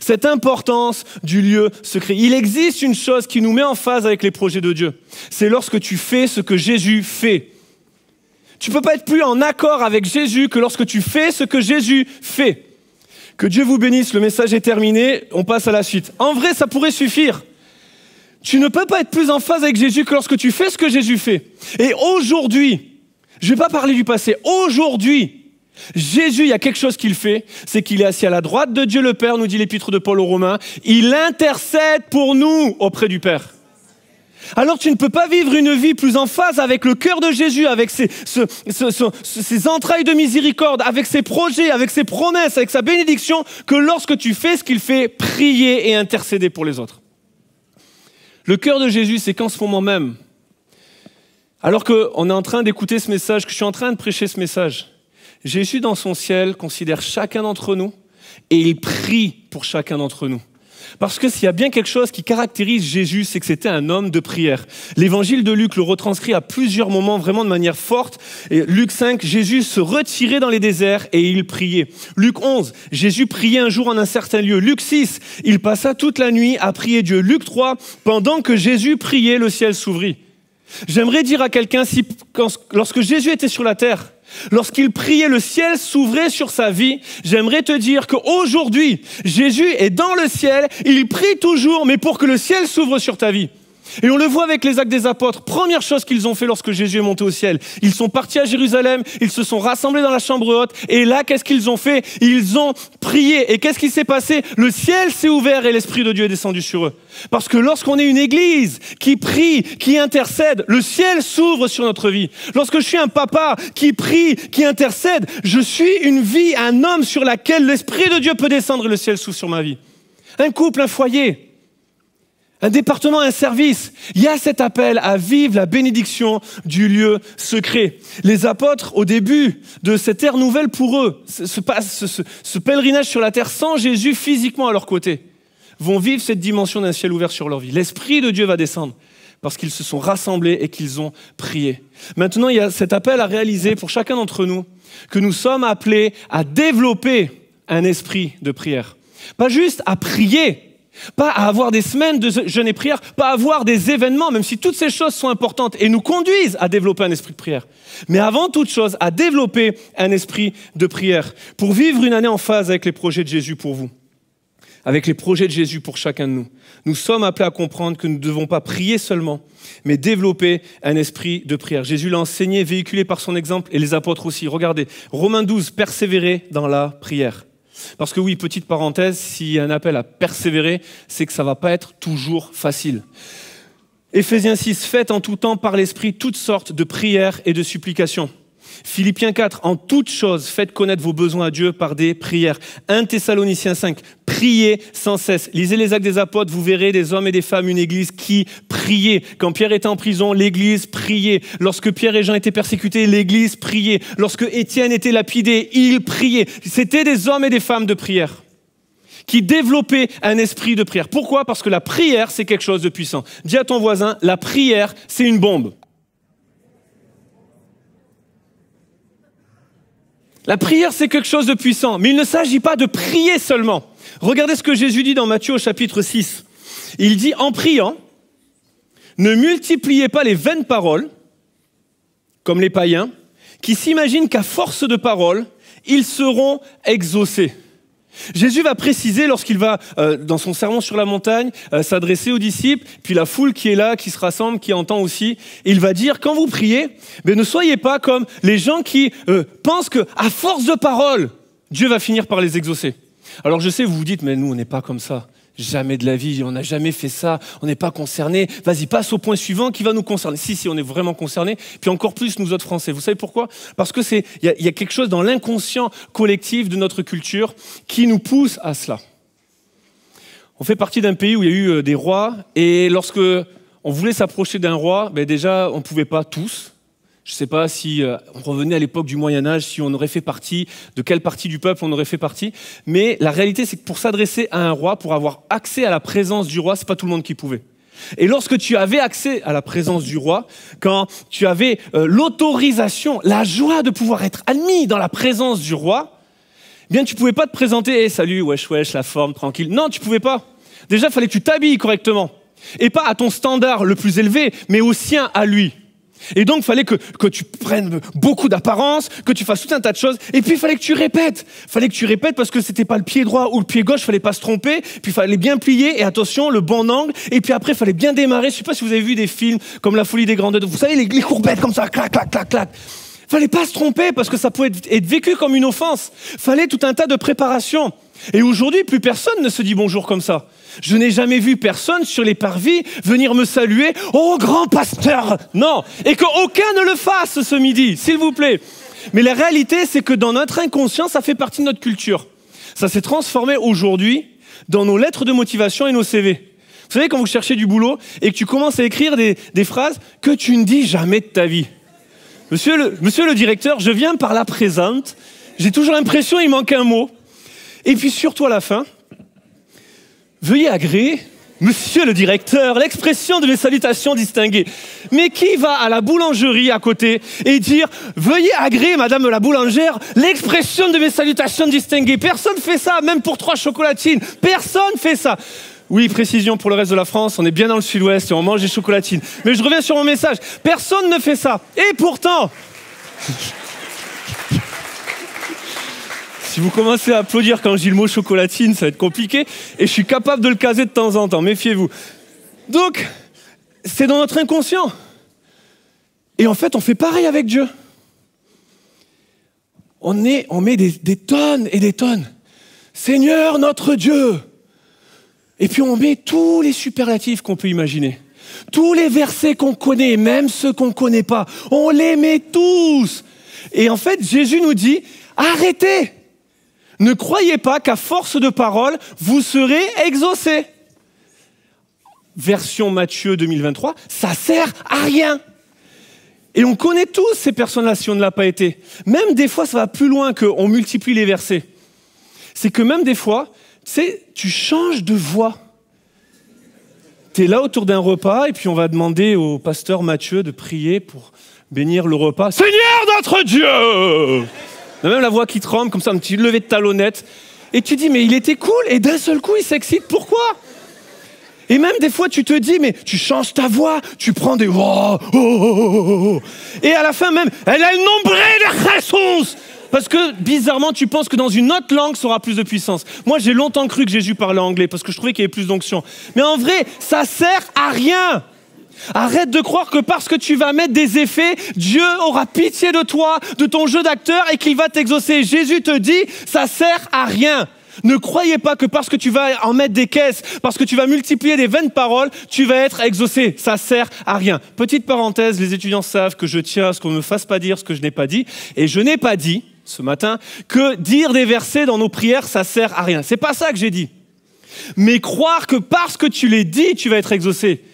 Cette importance du lieu secret. Il existe une chose qui nous met en phase avec les projets de Dieu. C'est lorsque tu fais ce que Jésus fait. Tu ne peux pas être plus en accord avec Jésus que lorsque tu fais ce que Jésus fait. Que Dieu vous bénisse, le message est terminé, on passe à la suite. En vrai, ça pourrait suffire. Tu ne peux pas être plus en phase avec Jésus que lorsque tu fais ce que Jésus fait. Et aujourd'hui, je ne vais pas parler du passé, aujourd'hui, Jésus, il y a quelque chose qu'il fait, c'est qu'il est assis à la droite de Dieu le Père, nous dit l'épître de Paul aux Romains. Il intercède pour nous auprès du Père. Alors tu ne peux pas vivre une vie plus en phase avec le cœur de Jésus, avec ses entrailles de miséricorde, avec ses projets, avec ses promesses, avec sa bénédiction, que lorsque tu fais ce qu'il fait, prier et intercéder pour les autres. Le cœur de Jésus, c'est qu'en ce moment même, alors qu'on est en train d'écouter ce message, que je suis en train de prêcher ce message, Jésus dans son ciel considère chacun d'entre nous et il prie pour chacun d'entre nous. Parce que s'il y a bien quelque chose qui caractérise Jésus, c'est que c'était un homme de prière. L'évangile de Luc le retranscrit à plusieurs moments, vraiment de manière forte. Et Luc 5, Jésus se retirait dans les déserts et il priait. Luc 11, Jésus priait un jour en un certain lieu. Luc 6, il passa toute la nuit à prier Dieu. Luc 3, pendant que Jésus priait, le ciel s'ouvrit. J'aimerais dire à quelqu'un, lorsque Jésus était sur la terre, lorsqu'il priait, le ciel s'ouvrait sur sa vie. J'aimerais te dire qu'aujourd'hui, Jésus est dans le ciel, il prie toujours, mais pour que le ciel s'ouvre sur ta vie. Et on le voit avec les actes des apôtres. Première chose qu'ils ont fait lorsque Jésus est monté au ciel. Ils sont partis à Jérusalem, ils se sont rassemblés dans la chambre haute. Et là, qu'est-ce qu'ils ont fait? Ils ont prié. Et qu'est-ce qui s'est passé? Le ciel s'est ouvert et l'Esprit de Dieu est descendu sur eux. Parce que lorsqu'on est une église qui prie, qui intercède, le ciel s'ouvre sur notre vie. Lorsque je suis un papa qui prie, qui intercède, je suis une vie, un homme sur laquelle l'Esprit de Dieu peut descendre et le ciel s'ouvre sur ma vie. Un couple, un foyer. Un département, un service. Il y a cet appel à vivre la bénédiction du lieu secret. Les apôtres, au début de cette ère nouvelle pour eux, ce pèlerinage sur la terre sans Jésus physiquement à leur côté, vont vivre cette dimension d'un ciel ouvert sur leur vie. L'Esprit de Dieu va descendre parce qu'ils se sont rassemblés et qu'ils ont prié. Maintenant, il y a cet appel à réaliser pour chacun d'entre nous que nous sommes appelés à développer un esprit de prière. Pas juste à prier, pas à avoir des semaines de jeûne et prière, pas à avoir des événements, même si toutes ces choses sont importantes et nous conduisent à développer un esprit de prière. Mais avant toute chose, à développer un esprit de prière pour vivre une année en phase avec les projets de Jésus pour vous, avec les projets de Jésus pour chacun de nous. Nous sommes appelés à comprendre que nous ne devons pas prier seulement, mais développer un esprit de prière. Jésus l'a enseigné, véhiculé par son exemple, et les apôtres aussi. Regardez, Romains 12, persévérer dans la prière. Parce que oui, petite parenthèse, s'il y a un appel à persévérer, c'est que ça ne va pas être toujours facile. Éphésiens 6, faites en tout temps par l'Esprit toutes sortes de prières et de supplications. Philippiens 4, en toutes choses, faites connaître vos besoins à Dieu par des prières. 1 Thessaloniciens 5, priez sans cesse. Lisez les actes des apôtres, vous verrez des hommes et des femmes, une église qui priait. Quand Pierre était en prison, l'église priait. Lorsque Pierre et Jean étaient persécutés, l'église priait. Lorsque Étienne était lapidé, il priait. C'était des hommes et des femmes de prière qui développaient un esprit de prière. Pourquoi? Parce que la prière, c'est quelque chose de puissant. Dis à ton voisin, la prière, c'est une bombe. La prière, c'est quelque chose de puissant, mais il ne s'agit pas de prier seulement. Regardez ce que Jésus dit dans Matthieu au chapitre 6. Il dit, en priant, ne multipliez pas les vaines paroles, comme les païens, qui s'imaginent qu'à force de paroles, ils seront exaucés. Jésus va préciser lorsqu'il va, dans son sermon sur la montagne, s'adresser aux disciples, puis la foule qui est là, qui se rassemble, qui entend aussi, il va dire, quand vous priez, ne soyez pas comme les gens qui pensent qu'à force de paroles, Dieu va finir par les exaucer. Alors je sais, vous vous dites, mais nous, on n'est pas comme ça. Jamais de la vie, on n'a jamais fait ça, on n'est pas concerné. Vas-y, passe au point suivant qui va nous concerner. Si, on est vraiment concernés, puis encore plus nous autres Français. Vous savez pourquoi? Parce que il y a quelque chose dans l'inconscient collectif de notre culture qui nous pousse à cela. On fait partie d'un pays où il y a eu des rois, et lorsque on voulait s'approcher d'un roi, déjà, on ne pouvait pas tous. Je ne sais pas si on revenait à l'époque du Moyen-Âge, si on aurait fait partie, de quelle partie du peuple on aurait fait partie. Mais la réalité, c'est que pour s'adresser à un roi, pour avoir accès à la présence du roi, ce n'est pas tout le monde qui pouvait. Et lorsque tu avais accès à la présence du roi, quand tu avais l'autorisation, la joie de pouvoir être admis dans la présence du roi, bien tu ne pouvais pas te présenter hey, « Salut, wesh, wesh, la forme, tranquille ». Non, tu ne pouvais pas. Déjà, il fallait que tu t'habilles correctement. Et pas à ton standard le plus élevé, mais au sien à lui. Et donc, il fallait que tu prennes beaucoup d'apparence, que tu fasses tout un tas de choses. Et puis, il fallait que tu répètes. Il fallait que tu répètes parce que c'était pas le pied droit ou le pied gauche, il fallait pas se tromper. Puis, il fallait bien plier et attention, le bon angle. Et puis après, il fallait bien démarrer. Je sais pas si vous avez vu des films comme La Folie des Grandeurs. Vous savez, les courbettes comme ça, clac, clac, clac, clac. Fallait pas se tromper parce que ça pouvait être vécu comme une offense. Fallait tout un tas de préparation. Et aujourd'hui, plus personne ne se dit bonjour comme ça. Je n'ai jamais vu personne sur les parvis venir me saluer. Oh, grand pasteur! Non. Et qu'aucun ne le fasse ce midi, s'il vous plaît. Mais la réalité, c'est que dans notre inconscient, ça fait partie de notre culture. Ça s'est transformé aujourd'hui dans nos lettres de motivation et nos CV. Vous savez, quand vous cherchez du boulot et que tu commences à écrire des phrases que tu ne dis jamais de ta vie. Monsieur le directeur, je viens par la présente. J'ai toujours l'impression qu'il manque un mot. Et puis surtout à la fin, veuillez agréer, monsieur le directeur, l'expression de mes salutations distinguées. Mais qui va à la boulangerie à côté et dire veuillez agréer, madame la boulangère, l'expression de mes salutations distinguées? Personne ne fait ça, même pour 3 chocolatines. Personne ne fait ça. Oui, précision pour le reste de la France, on est bien dans le sud-ouest et on mange des chocolatines. Mais je reviens sur mon message. Personne ne fait ça. Et pourtant... Si vous commencez à applaudir quand je dis le mot chocolatine, ça va être compliqué. Et je suis capable de le caser de temps en temps, méfiez-vous. Donc, c'est dans notre inconscient. Et en fait, on fait pareil avec Dieu. On met des tonnes et des tonnes. Seigneur, notre Dieu. Et puis on met tous les superlatifs qu'on peut imaginer. Tous les versets qu'on connaît, même ceux qu'on ne connaît pas. On les met tous. Et en fait, Jésus nous dit, arrêtez. Ne croyez pas qu'à force de paroles, vous serez exaucés. Version Matthieu 2023, ça sert à rien. Et on connaît tous ces personnes-là si on ne l'a pas été. Même des fois, ça va plus loin qu'on multiplie les versets. C'est que même des fois, tu changes de voix. Tu es là autour d'un repas et puis on va demander au pasteur Mathieu de prier pour bénir le repas. Seigneur notre Dieu! On a même la voix qui tremble, comme ça, un petit lever de talonnette. Et tu dis, mais il était cool, et d'un seul coup, il s'excite. Pourquoi? Et même des fois, tu te dis, mais tu changes ta voix, tu prends des... Oh, oh, oh, oh. Et à la fin même, elle a le nombre de réponses. Parce que, bizarrement, tu penses que dans une autre langue, ça aura plus de puissance. Moi, j'ai longtemps cru que Jésus parlait anglais, parce que je trouvais qu'il y avait plus d'onction. Mais en vrai, ça sert à rien. Arrête de croire que parce que tu vas mettre des effets, Dieu aura pitié de toi, de ton jeu d'acteur et qu'il va t'exaucer. Jésus te dit, ça sert à rien. Ne croyez pas que parce que tu vas en mettre des caisses, parce que tu vas multiplier des vaines paroles, tu vas être exaucé. Ça sert à rien. Petite parenthèse, les étudiants savent que je tiens à ce qu'on ne me fasse pas dire ce que je n'ai pas dit. Et je n'ai pas dit, ce matin, que dire des versets dans nos prières, ça sert à rien. C'est pas ça que j'ai dit. Mais croire que parce que tu les dis, tu vas être exaucé.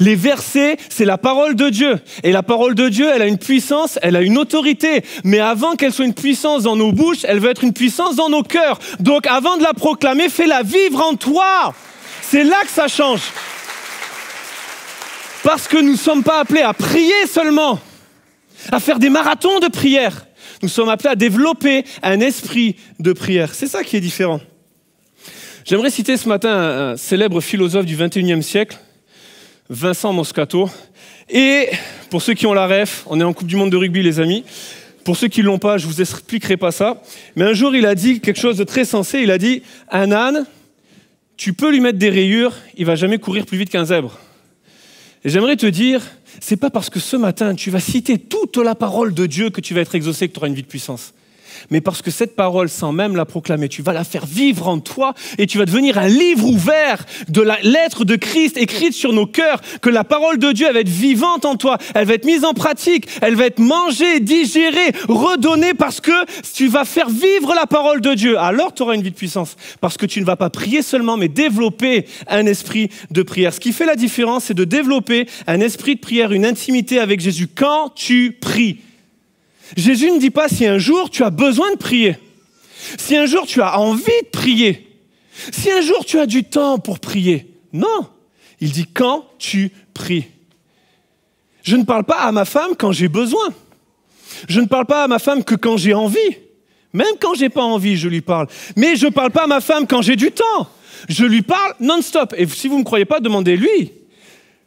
Les versets, c'est la parole de Dieu. Et la parole de Dieu, elle a une puissance, elle a une autorité. Mais avant qu'elle soit une puissance dans nos bouches, elle veut être une puissance dans nos cœurs. Donc avant de la proclamer, fais-la vivre en toi. C'est là que ça change. Parce que nous ne sommes pas appelés à prier seulement, à faire des marathons de prière. Nous sommes appelés à développer un esprit de prière. C'est ça qui est différent. J'aimerais citer ce matin un célèbre philosophe du XXIe siècle, Vincent Moscato. Et pour ceux qui ont la ref, on est en Coupe du Monde de rugby, les amis. Pour ceux qui ne l'ont pas, je ne vous expliquerai pas ça. Mais un jour, il a dit quelque chose de très sensé. Il a dit, un âne, tu peux lui mettre des rayures, il ne va jamais courir plus vite qu'un zèbre. Et j'aimerais te dire, c'est pas parce que ce matin, tu vas citer toute la parole de Dieu que tu vas être exaucé, que tu auras une vie de puissance. Mais parce que cette parole, sans même la proclamer, tu vas la faire vivre en toi et tu vas devenir un livre ouvert de la lettre de Christ écrite sur nos cœurs, que la parole de Dieu, elle va être vivante en toi, elle va être mise en pratique, elle va être mangée, digérée, redonnée parce que tu vas faire vivre la parole de Dieu. Alors tu auras une vie de puissance parce que tu ne vas pas prier seulement, mais développer un esprit de prière. Ce qui fait la différence, c'est de développer un esprit de prière, une intimité avec Jésus quand tu pries. Jésus ne dit pas si un jour tu as besoin de prier, si un jour tu as envie de prier, si un jour tu as du temps pour prier. Non, il dit quand tu pries. Je ne parle pas à ma femme quand j'ai besoin. Je ne parle pas à ma femme que quand j'ai envie. Même quand j'ai pas envie, je lui parle. Mais je ne parle pas à ma femme quand j'ai du temps. Je lui parle non-stop. Et si vous ne me croyez pas, demandez-lui.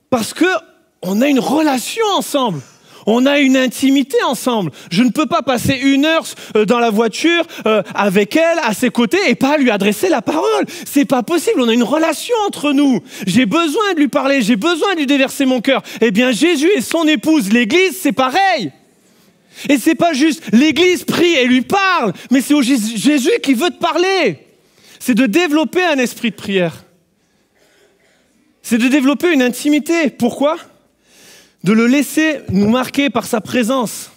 Parce qu'on a une relation ensemble. On a une intimité ensemble. Je ne peux pas passer 1 heure dans la voiture avec elle, à ses côtés, et pas lui adresser la parole. C'est pas possible. On a une relation entre nous. J'ai besoin de lui parler. J'ai besoin de lui déverser mon cœur. Eh bien, Jésus et son épouse, l'Église, c'est pareil. Et c'est pas juste l'Église prie et lui parle, mais c'est Jésus qui veut te parler. C'est de développer un esprit de prière. C'est de développer une intimité. Pourquoi ? De le laisser nous marquer par sa présence,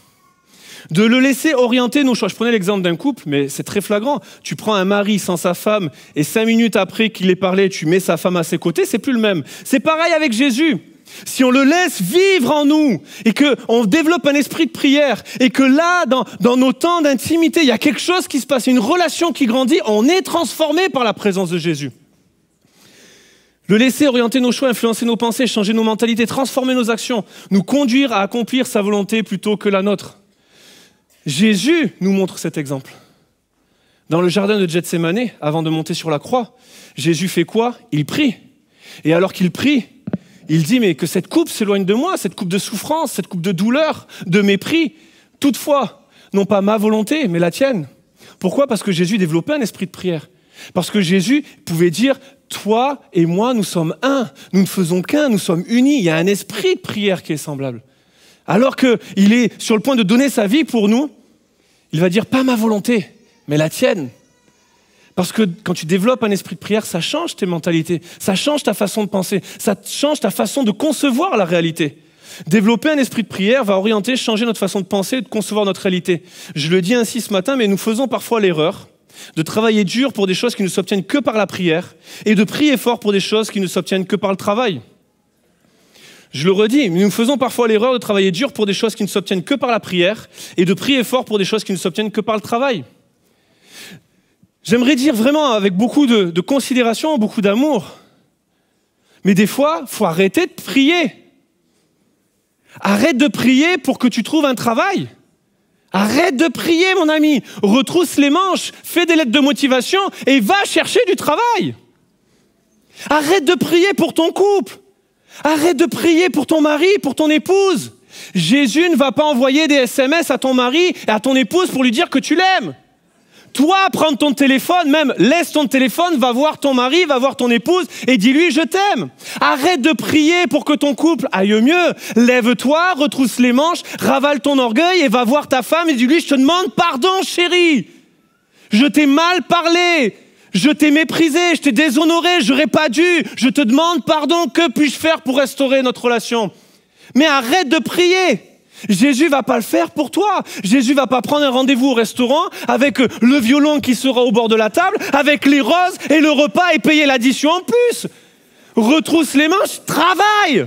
de le laisser orienter nos choix. Je prenais l'exemple d'un couple, mais c'est très flagrant. Tu prends un mari sans sa femme et 5 minutes après qu'il ait parlé, tu mets sa femme à ses côtés, c'est plus le même. C'est pareil avec Jésus. Si on le laisse vivre en nous et qu'on développe un esprit de prière et que là, dans nos temps d'intimité, il y a quelque chose qui se passe, une relation qui grandit, on est transformé par la présence de Jésus. Le laisser orienter nos choix, influencer nos pensées, changer nos mentalités, transformer nos actions, nous conduire à accomplir sa volonté plutôt que la nôtre. Jésus nous montre cet exemple. Dans le jardin de Gethsémani, avant de monter sur la croix, Jésus fait quoi ? Il prie. Et alors qu'il prie, il dit, mais que cette coupe s'éloigne de moi, cette coupe de souffrance, cette coupe de douleur, de mépris. Toutefois, non pas ma volonté, mais la tienne. Pourquoi ? Parce que Jésus développait un esprit de prière. Parce que Jésus pouvait dire, toi et moi, nous sommes un, nous ne faisons qu'un, nous sommes unis. Il y a un esprit de prière qui est semblable. Alors qu'il est sur le point de donner sa vie pour nous, il va dire, pas ma volonté, mais la tienne. Parce que quand tu développes un esprit de prière, ça change tes mentalités, ça change ta façon de penser, ça change ta façon de concevoir la réalité. Développer un esprit de prière va orienter, changer notre façon de penser et de concevoir notre réalité. Je le dis ainsi ce matin, mais nous faisons parfois l'erreur de travailler dur pour des choses qui ne s'obtiennent que par la prière et de prier fort pour des choses qui ne s'obtiennent que par le travail. Je le redis, mais nous faisons parfois l'erreur de travailler dur pour des choses qui ne s'obtiennent que par la prière et de prier fort pour des choses qui ne s'obtiennent que par le travail. J'aimerais dire vraiment avec beaucoup de considération, beaucoup d'amour, mais des fois, il faut arrêter de prier. Arrête de prier pour que tu trouves un travail. Arrête de prier, mon ami. Retrousse les manches, fais des lettres de motivation et va chercher du travail. Arrête de prier pour ton couple. Arrête de prier pour ton mari, pour ton épouse. Jésus ne va pas envoyer des SMS à ton mari et à ton épouse pour lui dire que tu l'aimes. Toi, prends ton téléphone, même laisse ton téléphone, va voir ton mari, va voir ton épouse et dis-lui « je t'aime ». Arrête de prier pour que ton couple aille mieux. Lève-toi, retrousse les manches, ravale ton orgueil et va voir ta femme et dis-lui « je te demande pardon, chérie. Je t'ai mal parlé, je t'ai méprisé, je t'ai déshonoré, j'aurais pas dû. Je te demande pardon, que puis-je faire pour restaurer notre relation ?» Mais arrête de prier. Jésus va pas le faire pour toi. Jésus va pas prendre un rendez-vous au restaurant avec le violon qui sera au bord de la table, avec les roses et le repas et payer l'addition en plus. Retrousse les manches, travaille.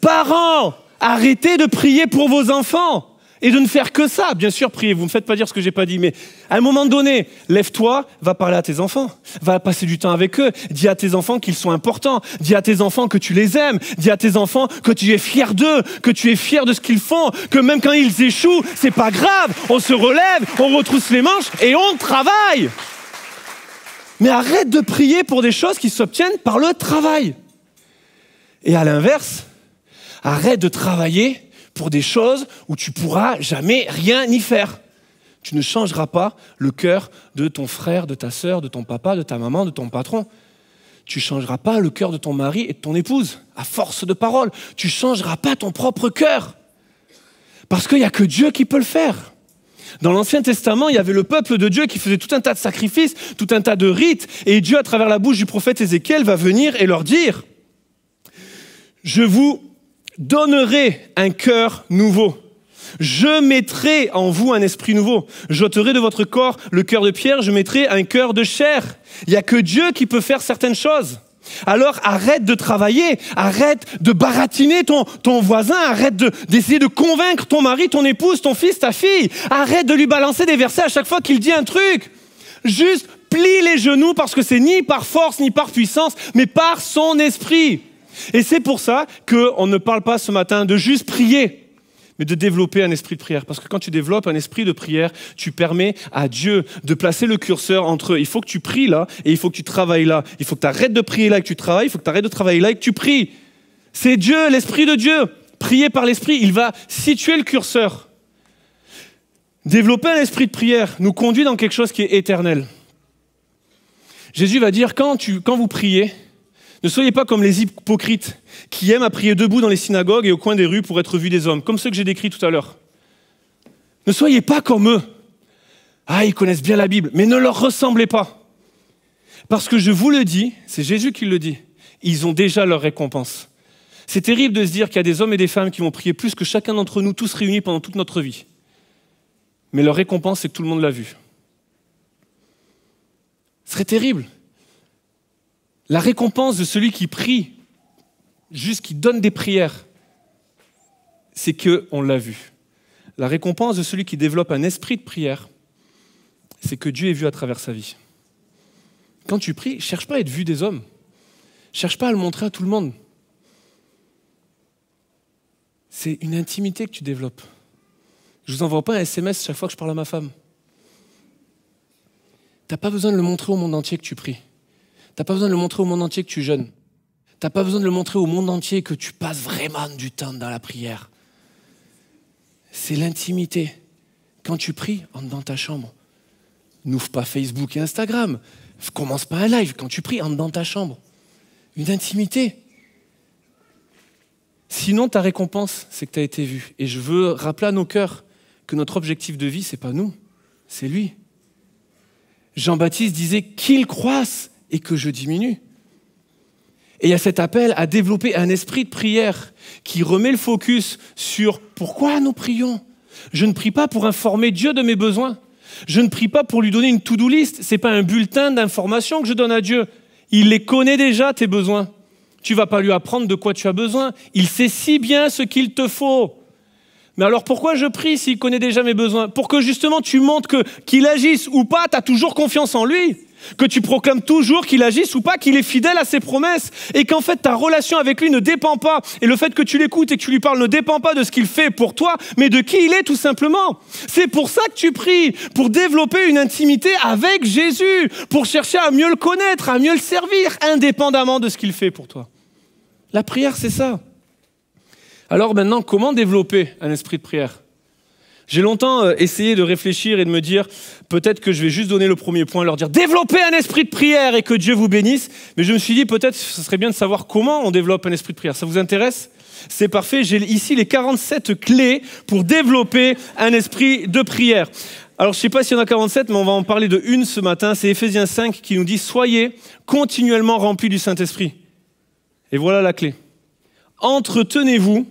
Parents, arrêtez de prier pour vos enfants et de ne faire que ça. Bien sûr, priez, vous ne me faites pas dire ce que je n'ai pas dit, mais à un moment donné, lève-toi, va parler à tes enfants, va passer du temps avec eux, dis à tes enfants qu'ils sont importants, dis à tes enfants que tu les aimes, dis à tes enfants que tu es fier d'eux, que tu es fier de ce qu'ils font, que même quand ils échouent, c'est pas grave, on se relève, on retrousse les manches et on travaille. Mais arrête de prier pour des choses qui s'obtiennent par le travail. Et à l'inverse, arrête de travailler pour des choses où tu pourras jamais rien y faire. Tu ne changeras pas le cœur de ton frère, de ta sœur, de ton papa, de ta maman, de ton patron. Tu ne changeras pas le cœur de ton mari et de ton épouse, à force de parole. Tu ne changeras pas ton propre cœur. Parce qu'il n'y a que Dieu qui peut le faire. Dans l'Ancien Testament, il y avait le peuple de Dieu qui faisait tout un tas de sacrifices, tout un tas de rites. Et Dieu, à travers la bouche du prophète Ézéchiel, va venir et leur dire « Je vous donnerai un cœur nouveau. Je mettrai en vous un esprit nouveau. J'ôterai de votre corps le cœur de pierre, je mettrai un cœur de chair. » Il n'y a que Dieu qui peut faire certaines choses. Alors arrête de travailler, arrête de baratiner ton voisin, arrête d'essayer de convaincre ton mari, ton épouse, ton fils, ta fille. Arrête de lui balancer des versets à chaque fois qu'il dit un truc. Juste plie les genoux parce que c'est ni par force ni par puissance, mais par son esprit. Et c'est pour ça qu'on ne parle pas ce matin de juste prier, mais de développer un esprit de prière. Parce que quand tu développes un esprit de prière, tu permets à Dieu de placer le curseur entre il faut que tu pries là et il faut que tu travailles là. Il faut que tu arrêtes de prier là et que tu travailles, il faut que tu arrêtes de travailler là et que tu pries. C'est Dieu, l'esprit de Dieu. Prier par l'esprit, il va situer le curseur. Développer un esprit de prière nous conduit dans quelque chose qui est éternel. Jésus va dire quand vous priez, ne soyez pas comme les hypocrites qui aiment à prier debout dans les synagogues et au coin des rues pour être vus des hommes, comme ceux que j'ai décrits tout à l'heure. Ne soyez pas comme eux. Ah, ils connaissent bien la Bible, mais ne leur ressemblez pas. Parce que je vous le dis, c'est Jésus qui le dit, ils ont déjà leur récompense. C'est terrible de se dire qu'il y a des hommes et des femmes qui vont prier plus que chacun d'entre nous, tous réunis pendant toute notre vie. Mais leur récompense, c'est que tout le monde l'a vu. Ce serait terrible. La récompense de celui qui prie, juste qui donne des prières, c'est qu'on l'a vu. La récompense de celui qui développe un esprit de prière, c'est que Dieu est vu à travers sa vie. Quand tu pries, cherche pas à être vu des hommes. Cherche pas à le montrer à tout le monde. C'est une intimité que tu développes. Je ne vous envoie pas un SMS chaque fois que je parle à ma femme. Tu n'as pas besoin de le montrer au monde entier que tu pries. Tu n'as pas besoin de le montrer au monde entier que tu jeûnes. Tu n'as pas besoin de le montrer au monde entier que tu passes vraiment du temps dans la prière. C'est l'intimité. Quand tu pries, entre dans ta chambre. N'ouvre pas Facebook et Instagram. Commence pas un live. Quand tu pries, entre dans ta chambre. Une intimité. Sinon, ta récompense, c'est que tu as été vu. Et je veux rappeler à nos cœurs que notre objectif de vie, c'est pas nous, c'est lui. Jean-Baptiste disait qu'il croisse et que je diminue. Et il y a cet appel à développer un esprit de prière qui remet le focus sur pourquoi nous prions. Je ne prie pas pour informer Dieu de mes besoins. Je ne prie pas pour lui donner une to-do list. Ce n'est pas un bulletin d'informations que je donne à Dieu. Il les connaît déjà, tes besoins. Tu ne vas pas lui apprendre de quoi tu as besoin. Il sait si bien ce qu'il te faut. Mais alors pourquoi je prie s'il connaît déjà mes besoins? Pour que justement tu montres qu'il agisse ou pas, tu as toujours confiance en lui. Que tu proclames toujours qu'il agisse ou pas, qu'il est fidèle à ses promesses. Et qu'en fait ta relation avec lui ne dépend pas. Et le fait que tu l'écoutes et que tu lui parles ne dépend pas de ce qu'il fait pour toi, mais de qui il est tout simplement. C'est pour ça que tu pries. Pour développer une intimité avec Jésus. Pour chercher à mieux le connaître, à mieux le servir, indépendamment de ce qu'il fait pour toi. La prière, c'est ça. Alors maintenant, comment développer un esprit de prière? J'ai longtemps essayé de réfléchir et de me dire, peut-être que je vais juste donner le premier point, leur dire, développez un esprit de prière et que Dieu vous bénisse. Mais je me suis dit, peut-être ce serait bien de savoir comment on développe un esprit de prière. Ça vous intéresse? C'est parfait. J'ai ici les 47 clés pour développer un esprit de prière. Alors, je ne sais pas s'il y en a 47, mais on va en parler de une ce matin. C'est Éphésiens 5 qui nous dit, soyez continuellement remplis du Saint-Esprit. Et voilà la clé. Entretenez-vous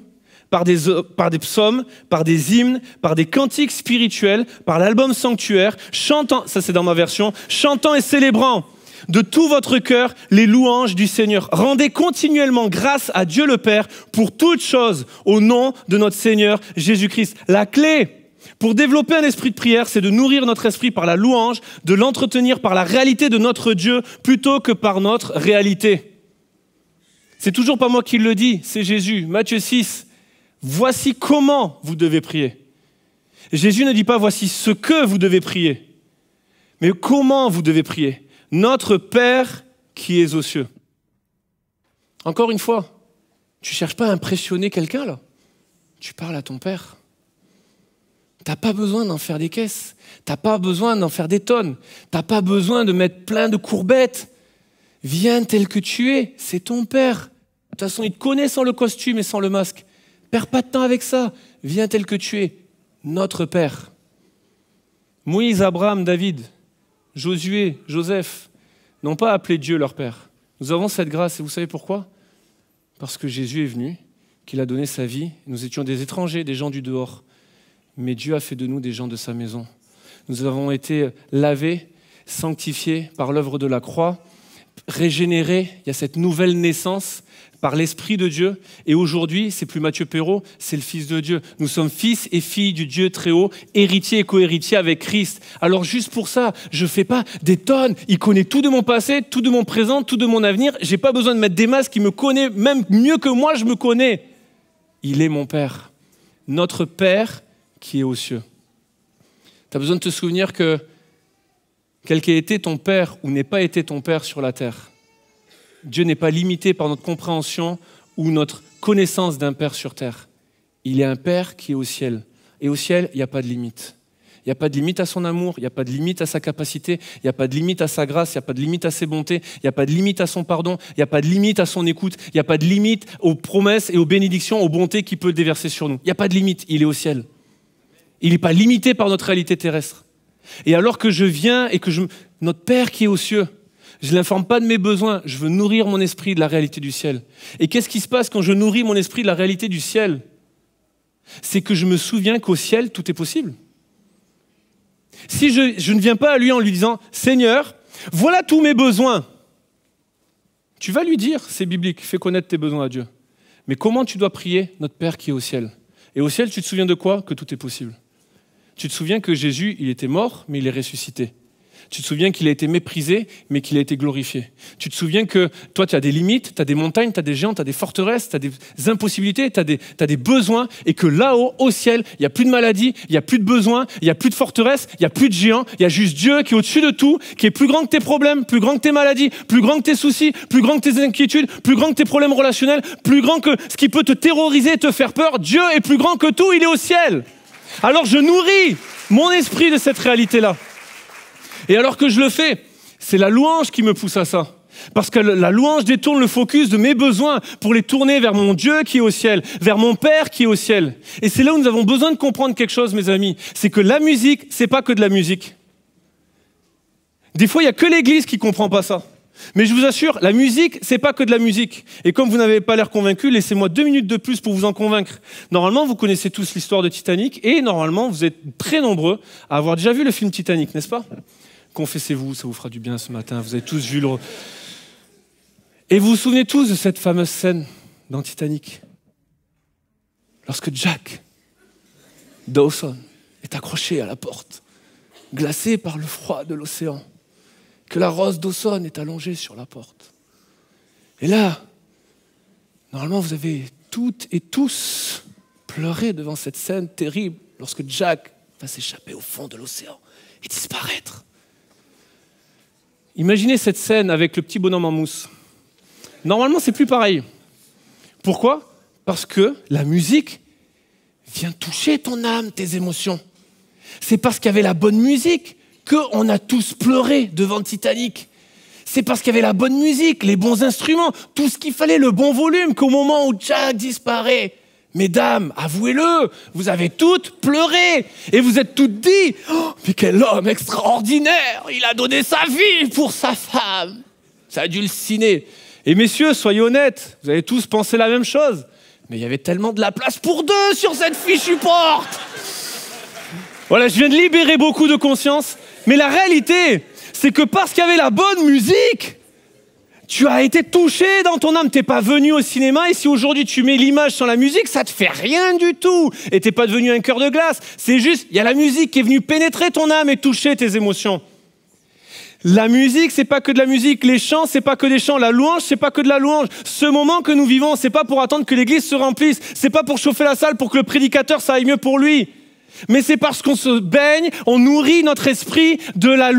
par des psaumes, par des hymnes, par des cantiques spirituels, par l'album sanctuaire, chantant, ça c'est dans ma version, chantant et célébrant de tout votre cœur les louanges du Seigneur. Rendez continuellement grâce à Dieu le Père pour toutes choses au nom de notre Seigneur Jésus-Christ. La clé pour développer un esprit de prière, c'est de nourrir notre esprit par la louange, de l'entretenir par la réalité de notre Dieu plutôt que par notre réalité. C'est toujours pas moi qui le dis, c'est Jésus. Matthieu 6, voici comment vous devez prier. Jésus ne dit pas voici ce que vous devez prier, mais comment vous devez prier. Notre Père qui es aux cieux. Encore une fois, tu ne cherches pas à impressionner quelqu'un là. Tu parles à ton Père. Tu n'as pas besoin d'en faire des caisses. Tu n'as pas besoin d'en faire des tonnes. Tu n'as pas besoin de mettre plein de courbettes. Viens tel que tu es, c'est ton Père. De toute façon, il te connaît sans le costume et sans le masque. Perds pas de temps avec ça. Viens tel que tu es. Notre Père. Moïse, Abraham, David, Josué, Joseph n'ont pas appelé Dieu leur Père. Nous avons cette grâce et vous savez pourquoi ? Parce que Jésus est venu, qu'il a donné sa vie. Nous étions des étrangers, des gens du dehors. Mais Dieu a fait de nous des gens de sa maison. Nous avons été lavés, sanctifiés par l'œuvre de la croix, régénérés. Il y a cette nouvelle naissance par l'Esprit de Dieu. Et aujourd'hui, c'est plus Mathieu Perrault, c'est le Fils de Dieu. Nous sommes fils et filles du Dieu très haut, héritiers et co-héritiers avec Christ. Alors juste pour ça, je ne fais pas des tonnes. Il connaît tout de mon passé, tout de mon présent, tout de mon avenir. Je n'ai pas besoin de mettre des masques, il me connaît même mieux que moi, je me connais. Il est mon Père. Notre Père qui est aux cieux. Tu as besoin de te souvenir que quel qu'ait été ton Père ou n'ait pas été ton Père sur la terre, Dieu n'est pas limité par notre compréhension ou notre connaissance d'un Père sur terre. Il y a un Père qui est au ciel. Et au ciel, il n'y a pas de limite. Il n'y a pas de limite à son amour, il n'y a pas de limite à sa capacité, il n'y a pas de limite à sa grâce, il n'y a pas de limite à ses bontés, il n'y a pas de limite à son pardon, il n'y a pas de limite à son écoute, il n'y a pas de limite aux promesses et aux bénédictions, aux bontés qu'il peut déverser sur nous. Il n'y a pas de limite, il est au ciel. Il n'est pas limité par notre réalité terrestre. Et alors que je viens et que notre Père qui est aux cieux, je ne l'informe pas de mes besoins, je veux nourrir mon esprit de la réalité du ciel. Et qu'est-ce qui se passe quand je nourris mon esprit de la réalité du ciel ? C'est que je me souviens qu'au ciel, tout est possible. Si je ne viens pas à lui en lui disant « Seigneur, voilà tous mes besoins », tu vas lui dire, c'est biblique, fais connaître tes besoins à Dieu. Mais comment tu dois prier notre Père qui est au ciel ? Et au ciel, tu te souviens de quoi ? Que tout est possible. Tu te souviens que Jésus, il était mort, mais il est ressuscité. Tu te souviens qu'il a été méprisé, mais qu'il a été glorifié. Tu te souviens que toi, tu as des limites, tu as des montagnes, tu as des géants, tu as des forteresses, tu as des impossibilités, tu as des besoins, et que là-haut, au ciel, il n'y a plus de maladie, il n'y a plus de besoins, il n'y a plus de forteresses, il n'y a plus de géants, il y a juste Dieu qui est au-dessus de tout, qui est plus grand que tes problèmes, plus grand que tes maladies, plus grand que tes soucis, plus grand que tes inquiétudes, plus grand que tes problèmes relationnels, plus grand que ce qui peut te terroriser, te faire peur. Dieu est plus grand que tout, il est au ciel. Alors je nourris mon esprit de cette réalité-là. Et alors que je le fais, c'est la louange qui me pousse à ça. Parce que la louange détourne le focus de mes besoins pour les tourner vers mon Dieu qui est au ciel, vers mon Père qui est au ciel. Et c'est là où nous avons besoin de comprendre quelque chose, mes amis. C'est que la musique, c'est pas que de la musique. Des fois, il n'y a que l'Église qui ne comprend pas ça. Mais je vous assure, la musique, c'est pas que de la musique. Et comme vous n'avez pas l'air convaincu, laissez-moi 2 minutes de plus pour vous en convaincre. Normalement, vous connaissez tous l'histoire de Titanic et normalement, vous êtes très nombreux à avoir déjà vu le film Titanic, n'est-ce pas ? Confessez-vous, ça vous fera du bien ce matin. Vous avez tous vu le... Et vous vous souvenez tous de cette fameuse scène dans Titanic. Lorsque Jack Dawson est accroché à la porte, glacé par le froid de l'océan, que la Rose Dawson est allongée sur la porte. Et là, normalement, vous avez toutes et tous pleuré devant cette scène terrible lorsque Jack va s'échapper au fond de l'océan et disparaître. Imaginez cette scène avec le petit bonhomme en mousse. Normalement, c'est plus pareil. Pourquoi ? Parce que la musique vient toucher ton âme, tes émotions. C'est parce qu'il y avait la bonne musique qu'on a tous pleuré devant Titanic. C'est parce qu'il y avait la bonne musique, les bons instruments, tout ce qu'il fallait, le bon volume, qu'au moment où Jack disparaît, mesdames, avouez-le, vous avez toutes pleuré et vous êtes toutes dit oh, « Mais quel homme extraordinaire, il a donné sa vie pour sa femme !» Ça a dû le ciné. Et messieurs, soyez honnêtes, vous avez tous pensé la même chose. Mais il y avait tellement de la place pour 2 sur cette fichue porte. Voilà, je viens de libérer beaucoup de conscience. Mais la réalité, c'est que parce qu'il y avait la bonne musique, tu as été touché dans ton âme. T'es pas venu au cinéma et si aujourd'hui tu mets l'image sans la musique, ça te fait rien du tout. Et t'es pas devenu un cœur de glace. C'est juste, il y a la musique qui est venue pénétrer ton âme et toucher tes émotions. La musique, c'est pas que de la musique. Les chants, c'est pas que des chants. La louange, c'est pas que de la louange. Ce moment que nous vivons, c'est pas pour attendre que l'église se remplisse. C'est pas pour chauffer la salle, pour que le prédicateur, ça aille mieux pour lui. Mais c'est parce qu'on se baigne, on nourrit notre esprit de la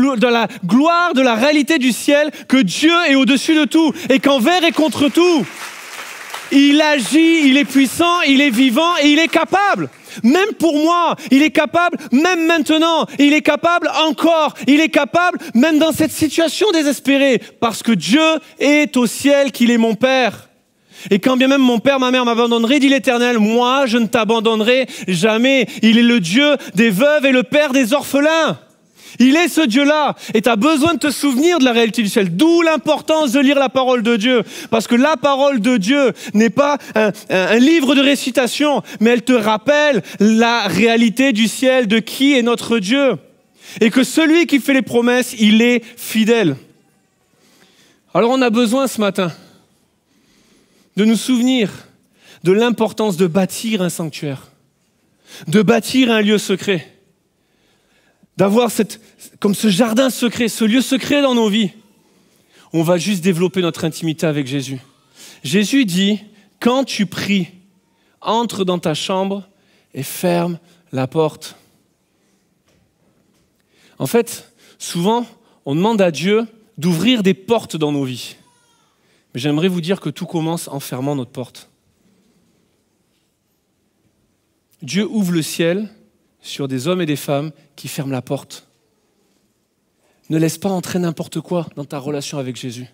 gloire, de la réalité du ciel, que Dieu est au-dessus de tout et qu'envers et contre tout, il agit, il est puissant, il est vivant et il est capable. Même pour moi, il est capable, même maintenant, il est capable encore, il est capable même dans cette situation désespérée, parce que Dieu est au ciel, qu'il est mon Père. Et quand bien même mon père, ma mère m'abandonneraient, dit l'Éternel, moi je ne t'abandonnerai jamais. Il est le Dieu des veuves et le Père des orphelins. Il est ce Dieu-là. Et tu as besoin de te souvenir de la réalité du ciel. D'où l'importance de lire la parole de Dieu. Parce que la parole de Dieu n'est pas un livre de récitation, mais elle te rappelle la réalité du ciel, de qui est notre Dieu. Et que celui qui fait les promesses, il est fidèle. Alors on a besoin ce matin de nous souvenir de l'importance de bâtir un sanctuaire, de bâtir un lieu secret, d'avoir comme ce jardin secret, ce lieu secret dans nos vies. On va juste développer notre intimité avec Jésus. Jésus dit, quand tu pries, entre dans ta chambre et ferme la porte. En fait, souvent, on demande à Dieu d'ouvrir des portes dans nos vies. Mais j'aimerais vous dire que tout commence en fermant notre porte. Dieu ouvre le ciel sur des hommes et des femmes qui ferment la porte. Ne laisse pas entrer n'importe quoi dans ta relation avec Jésus.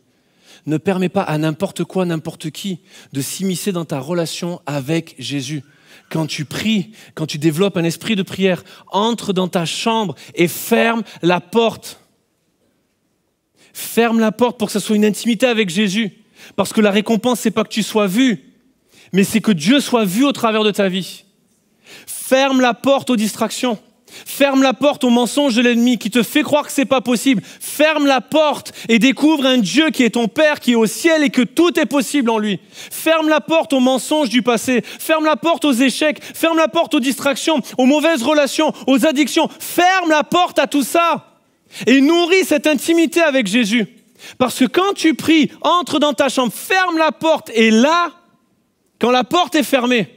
Ne permets pas à n'importe quoi, n'importe qui de s'immiscer dans ta relation avec Jésus. Quand tu pries, quand tu développes un esprit de prière, entre dans ta chambre et ferme la porte. Ferme la porte pour que ce soit une intimité avec Jésus. Parce que la récompense, c'est pas que tu sois vu, mais c'est que Dieu soit vu au travers de ta vie. Ferme la porte aux distractions. Ferme la porte aux mensonges de l'ennemi qui te fait croire que c'est pas possible. Ferme la porte et découvre un Dieu qui est ton Père, qui est au ciel et que tout est possible en lui. Ferme la porte aux mensonges du passé. Ferme la porte aux échecs. Ferme la porte aux distractions, aux mauvaises relations, aux addictions. Ferme la porte à tout ça et nourris cette intimité avec Jésus. Parce que quand tu pries, entre dans ta chambre, ferme la porte et là, quand la porte est fermée,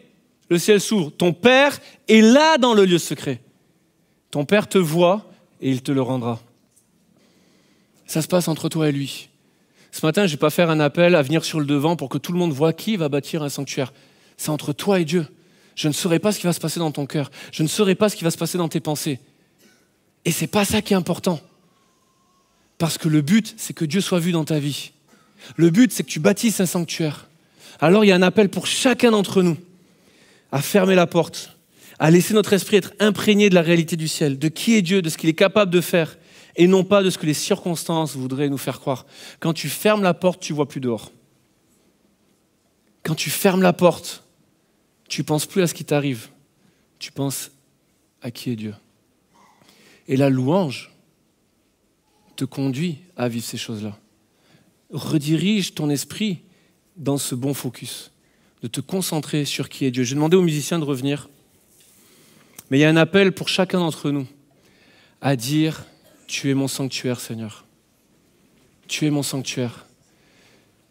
le ciel s'ouvre. Ton Père est là dans le lieu secret. Ton Père te voit et il te le rendra. Ça se passe entre toi et lui. Ce matin, je ne vais pas faire un appel à venir sur le devant pour que tout le monde voit qui va bâtir un sanctuaire. C'est entre toi et Dieu. Je ne saurai pas ce qui va se passer dans ton cœur. Je ne saurai pas ce qui va se passer dans tes pensées. Et ce n'est pas ça qui est important. Parce que le but, c'est que Dieu soit vu dans ta vie. Le but, c'est que tu bâtisses un sanctuaire. Alors, il y a un appel pour chacun d'entre nous à fermer la porte, à laisser notre esprit être imprégné de la réalité du ciel, de qui est Dieu, de ce qu'il est capable de faire, et non pas de ce que les circonstances voudraient nous faire croire. Quand tu fermes la porte, tu ne vois plus dehors. Quand tu fermes la porte, tu ne penses plus à ce qui t'arrive. Tu penses à qui est Dieu. Et la louange te conduit à vivre ces choses-là. Redirige ton esprit dans ce bon focus, de te concentrer sur qui est Dieu. J'ai demandé aux musiciens de revenir, mais il y a un appel pour chacun d'entre nous à dire « Tu es mon sanctuaire, Seigneur. Tu es mon sanctuaire. »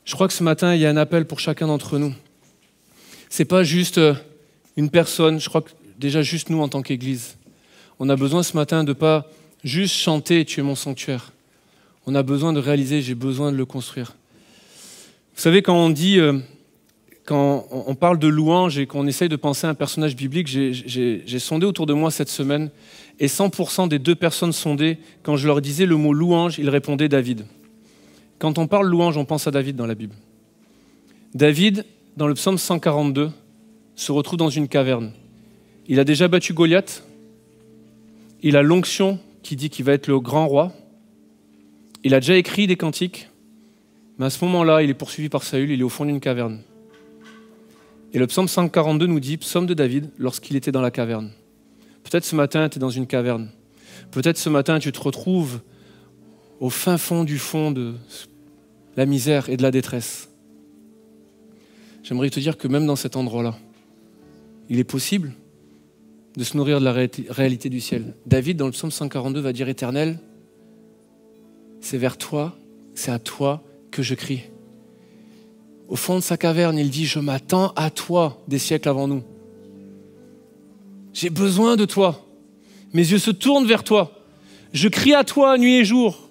Je crois que ce matin, il y a un appel pour chacun d'entre nous. Ce n'est pas juste une personne, je crois que déjà juste nous en tant qu'Église. On a besoin ce matin de ne pas juste chanter « Tu es mon sanctuaire ». On a besoin de réaliser « J'ai besoin de le construire ». Vous savez, quand on parle de louange et qu'on essaye de penser à un personnage biblique, j'ai sondé autour de moi cette semaine et 100% des 2 personnes sondées, quand je leur disais le mot louange, ils répondaient David. Quand on parle louange, on pense à David dans la Bible. David, dans le psaume 142, se retrouve dans une caverne. Il a déjà battu Goliath. Il a l'onction qui dit qu'il va être le grand roi. Il a déjà écrit des cantiques. Mais à ce moment-là, il est poursuivi par Saül, il est au fond d'une caverne. Et le psaume 142 nous dit, psaume de David, lorsqu'il était dans la caverne. Peut-être ce matin, tu es dans une caverne. Peut-être ce matin, tu te retrouves au fin fond du fond de la misère et de la détresse. J'aimerais te dire que même dans cet endroit-là, il est possible de se nourrir de la réalité du ciel. David, dans le psaume 142, va dire « Éternel, c'est vers toi, c'est à toi que je crie. » Au fond de sa caverne, il dit « Je m'attends à toi des siècles avant nous. J'ai besoin de toi. Mes yeux se tournent vers toi. Je crie à toi nuit et jour.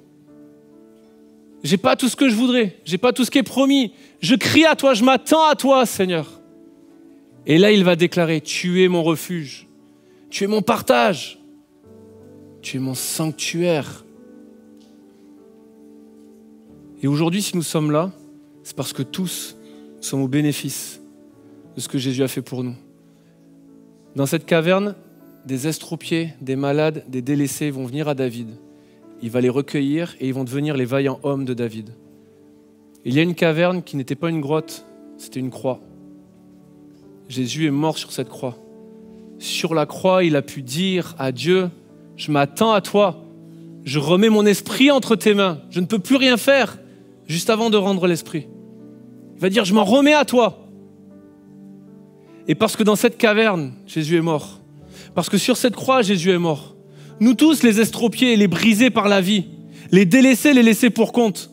J'ai pas tout ce que je voudrais. J'ai pas tout ce qui est promis. Je crie à toi, je m'attends à toi, Seigneur. » Et là, il va déclarer « Tu es mon refuge. Tu es mon partage. Tu es mon sanctuaire. » Et aujourd'hui, si nous sommes là, c'est parce que tous sommes au bénéfice de ce que Jésus a fait pour nous. Dans cette caverne, des estropiés, des malades, des délaissés vont venir à David. Il va les recueillir et ils vont devenir les vaillants hommes de David. Il y a une caverne qui n'était pas une grotte, c'était une croix. Jésus est mort sur cette croix. Sur la croix, il a pu dire à Dieu, « Je m'attends à toi, je remets mon esprit entre tes mains, je ne peux plus rien faire. » Juste avant de rendre l'esprit. Il va dire, « Je m'en remets à toi. » Et parce que dans cette caverne, Jésus est mort. Parce que sur cette croix, Jésus est mort. Nous tous, les estropiés, les brisés par la vie, les délaissés, les laissés pour compte,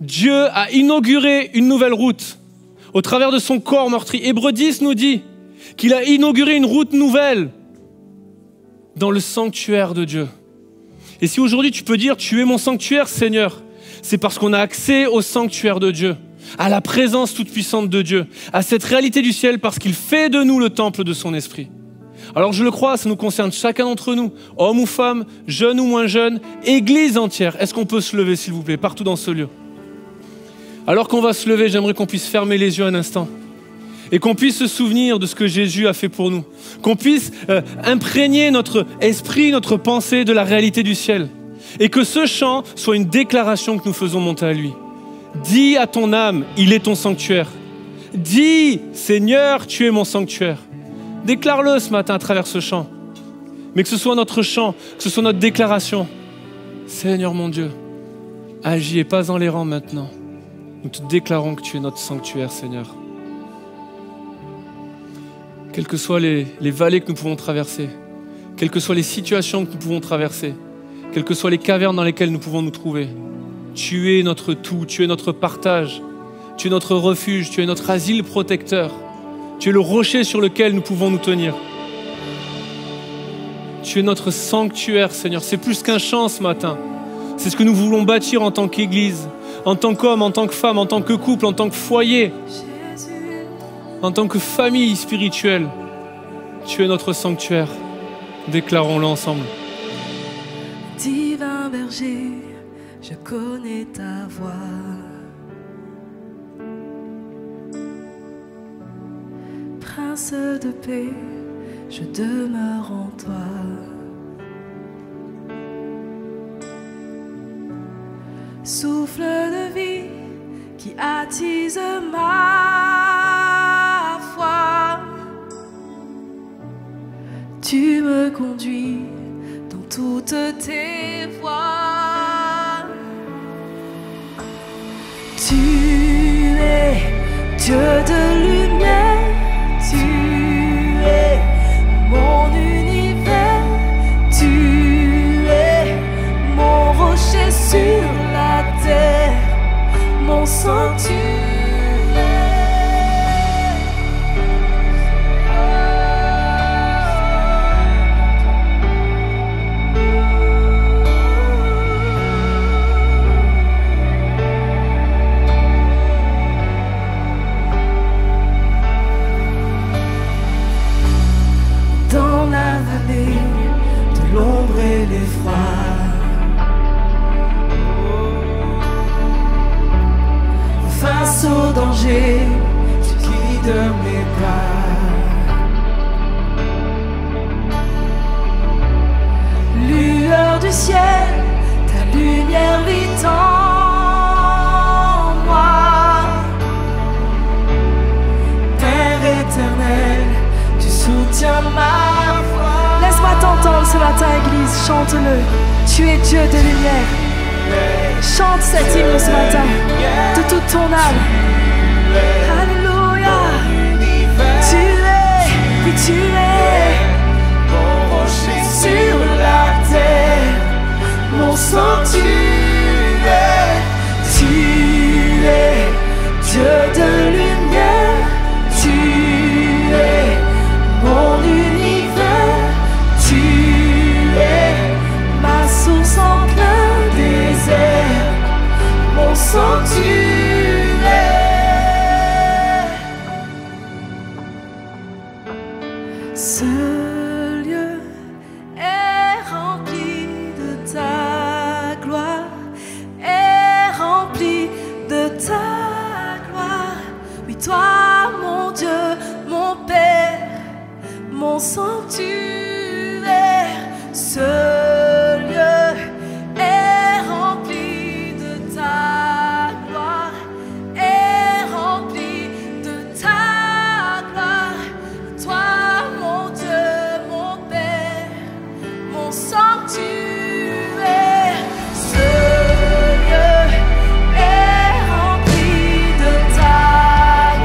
Dieu a inauguré une nouvelle route au travers de son corps meurtri. Hébreux 10 nous dit qu'il a inauguré une route nouvelle dans le sanctuaire de Dieu. Et si aujourd'hui tu peux dire, « Tu es mon sanctuaire, Seigneur », c'est parce qu'on a accès au sanctuaire de Dieu, à la présence toute puissante de Dieu, à cette réalité du ciel parce qu'il fait de nous le temple de son esprit. Alors je le crois, ça nous concerne chacun d'entre nous, homme ou femme, jeune ou moins jeune, église entière. Est-ce qu'on peut se lever s'il vous plaît, partout dans ce lieu? Alors qu'on va se lever, j'aimerais qu'on puisse fermer les yeux un instant et qu'on puisse se souvenir de ce que Jésus a fait pour nous, qu'on puisse imprégner notre esprit, notre pensée de la réalité du ciel. Et que ce chant soit une déclaration que nous faisons monter à lui. Dis à ton âme, il est ton sanctuaire. Dis, Seigneur, tu es mon sanctuaire. Déclare-le ce matin à travers ce chant. Mais que ce soit notre chant, que ce soit notre déclaration. Seigneur mon Dieu, agis et pas en les rangs maintenant. Nous te déclarons que tu es notre sanctuaire, Seigneur. Quelles que soient les vallées que nous pouvons traverser, quelles que soient les situations que nous pouvons traverser, quelles que soient les cavernes dans lesquelles nous pouvons nous trouver, tu es notre tout, tu es notre partage, tu es notre refuge, tu es notre asile protecteur, tu es le rocher sur lequel nous pouvons nous tenir. Tu es notre sanctuaire, Seigneur. C'est plus qu'un chant ce matin. C'est ce que nous voulons bâtir en tant qu'Église, en tant qu'homme, en tant que femme, en tant que couple, en tant que foyer, en tant que famille spirituelle. Tu es notre sanctuaire. Déclarons-le ensemble. Divin berger, je connais ta voix. Prince de paix, je demeure en toi. Souffle de vie qui attise ma foi. Tu me conduis dans toutes tes voies. Tu es Dieu de lumière, tu es mon univers, tu es mon rocher sur la terre, mon sanctuaire. L'ombre et l'effroi, face au danger, tu guides mes pas. Lueur du ciel, ta lumière vit en moi. Père éternel, tu soutiens ma foi. Laisse-moi t'entendre ce matin, Église, chante-le. Tu es Dieu de lumière, Chante cet hymne ce matin de toute ton âme. Alléluia. Tu es, oui tu es mon rocher sur la terre, mon sanctuaire. Tu es Dieu de lumière, tu es mon univers, tu es ma source en plein désert, mon sanctuaire. Ce lieu est rempli de ta gloire, est rempli de ta gloire. Oui, toi, mon Dieu, mon Père, mon sanctuaire. Ce lieu est rempli de ta gloire, est rempli de ta gloire. Toi, mon Dieu, mon Père, mon sanctuaire. Ce lieu est rempli de ta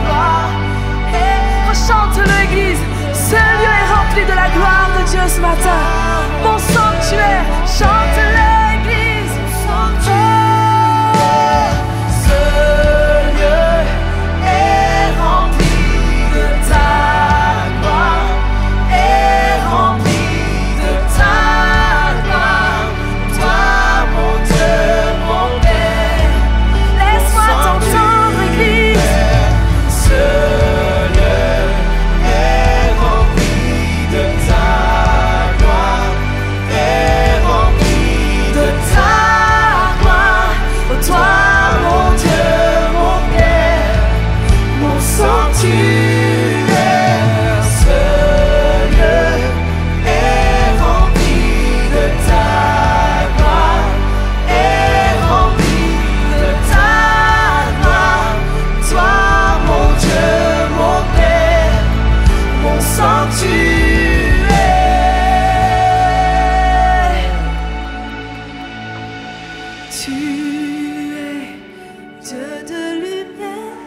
gloire. Et rechante l'Église. Ce lieu est rempli de la gloire de Dieu ce matin. Mon sanctuaire, chante l'Église. Ce lieu est rempli de ta gloire, est rempli de ta gloire. Toi, mon Dieu, mon Père, laisse-moi t'entendre, Église. Ce lieu est rempli de ta gloire, est rempli de ta gloire. Oh, toi, mon Dieu, mon Père, mon sanctuaire. Ce lieu est rempli de ta gloire, est rempli de ta gloire. Toi, mon Dieu, mon Père, mon sanctuaire. Tu es Dieu de lumière,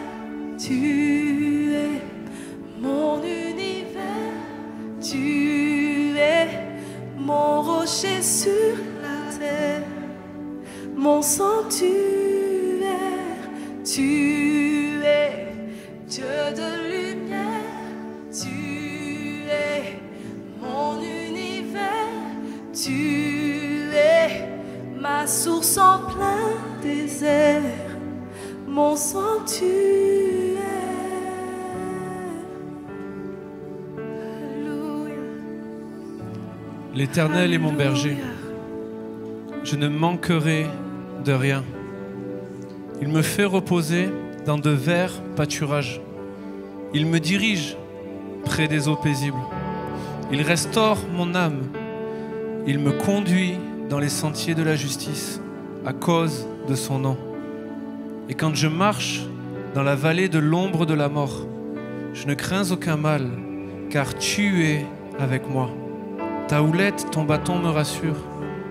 tu es mon univers, tu es mon rocher sur la terre, mon sanctuaire. Tu es Dieu de lumière, tu es mon univers, tu es ma source en plein désert, mon sanctuaire. Alléluia. L'Éternel est mon berger. Je ne manquerai de rien. Il me fait reposer dans de verts pâturages. Il me dirige près des eaux paisibles. Il restaure mon âme. Il me conduit dans les sentiers de la justice à cause de son nom. Et quand je marche dans la vallée de l'ombre de la mort, je ne crains aucun mal, car tu es avec moi. Ta houlette, ton bâton me rassurent.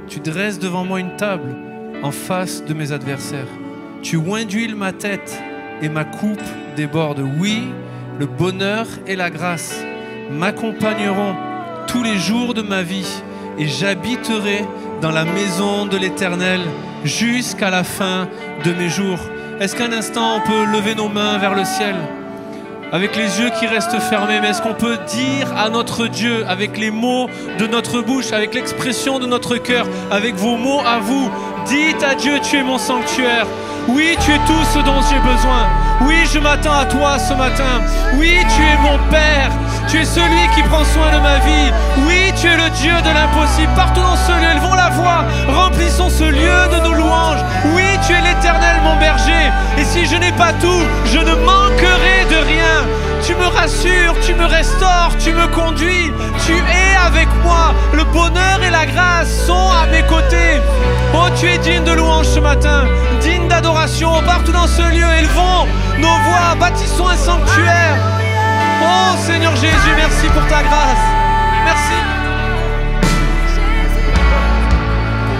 Tu dresses devant moi une table en face de mes adversaires. Tu oins d'huile ma tête et ma coupe déborde. Oui, le bonheur et la grâce m'accompagneront tous les jours de ma vie et j'habiterai dans la maison de l'Éternel jusqu'à la fin de mes jours. Est-ce qu'un instant on peut lever nos mains vers le ciel avec les yeux qui restent fermés, mais est-ce qu'on peut dire à notre Dieu avec les mots de notre bouche, avec l'expression de notre cœur, avec vos mots à vous, dites à Dieu, tu es mon sanctuaire. Oui, tu es tout ce dont j'ai besoin. Oui, je m'attends à toi ce matin. Oui, tu es mon Père. Tu es celui qui prend soin de ma vie. Oui, tu es le Dieu de l'impossible. Partout dans ce lieu, élevons la voix. Remplissons ce lieu de nos louanges. Oui, tu es l'Éternel, mon berger. Et si je n'ai pas tout, je ne manquerai de rien. Tu me rassures, tu me restaures, tu me conduis. Tu es avec moi. Le bonheur et la grâce sont à mes côtés. Oh, tu es digne de louange ce matin, digne d'adoration. Partout dans ce lieu, élevons nos voix, bâtissons un sanctuaire. Oh Seigneur Jésus, merci pour ta grâce. Merci. Jésus,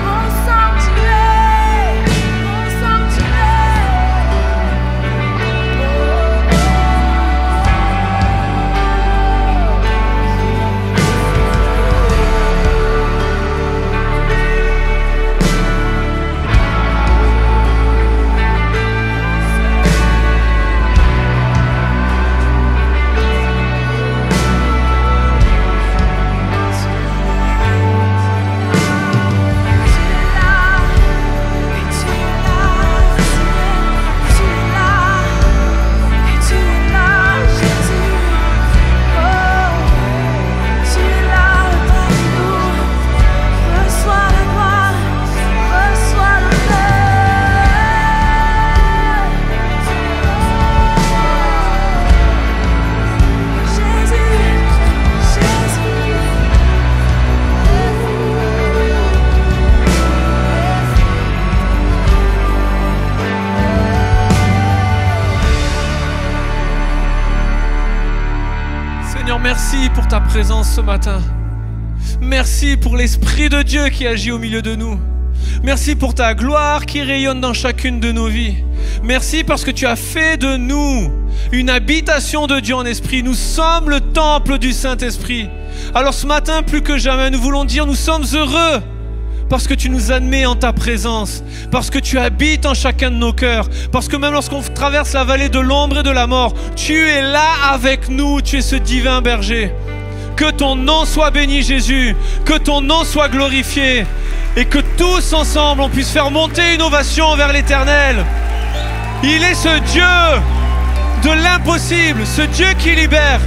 mon sanctuaire. Seigneur, merci pour ta présence ce matin. Merci pour l'Esprit de Dieu qui agit au milieu de nous. Merci pour ta gloire qui rayonne dans chacune de nos vies. Merci parce que tu as fait de nous une habitation de Dieu en esprit. Nous sommes le temple du Saint-Esprit. Alors ce matin, plus que jamais, nous voulons dire nous sommes heureux parce que tu nous admets en ta présence, parce que tu habites en chacun de nos cœurs, parce que même lorsqu'on traverse la vallée de l'ombre et de la mort, tu es là avec nous, tu es ce divin berger. Que ton nom soit béni, Jésus, que ton nom soit glorifié et que tous ensemble on puisse faire monter une ovation vers l'Éternel. Il est ce Dieu de l'impossible, ce Dieu qui libère.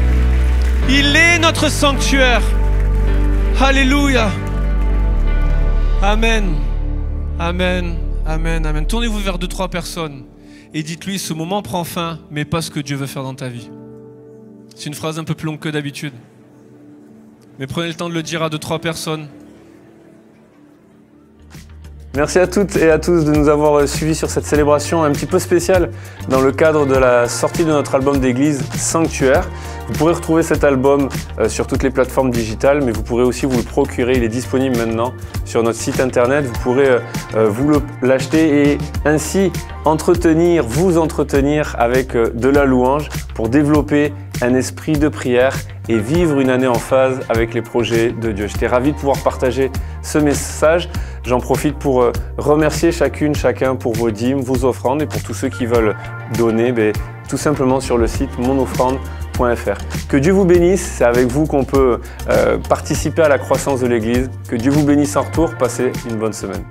Il est notre sanctuaire. Alléluia. Amen. Amen. Amen. Amen. Tournez-vous vers 2-3 personnes et dites-lui, ce moment prend fin, mais pas ce que Dieu veut faire dans ta vie. C'est une phrase un peu plus longue que d'habitude. Mais prenez le temps de le dire à 2-3 personnes. Merci à toutes et à tous de nous avoir suivis sur cette célébration un petit peu spéciale dans le cadre de la sortie de notre album d'église Sanctuaire. Vous pourrez retrouver cet album sur toutes les plateformes digitales, mais vous pourrez aussi vous le procurer. Il est disponible maintenant sur notre site internet. Vous pourrez vous l'acheter et ainsi vous entretenir avec de la louange pour développer un esprit de prière et vivre une année en phase avec les projets de Dieu. J'étais ravi de pouvoir partager ce message. J'en profite pour remercier chacun pour vos dîmes, vos offrandes et pour tous ceux qui veulent donner, tout simplement sur le site monoffrande.fr. Que Dieu vous bénisse, c'est avec vous qu'on peut participer à la croissance de l'Église. Que Dieu vous bénisse en retour, passez une bonne semaine.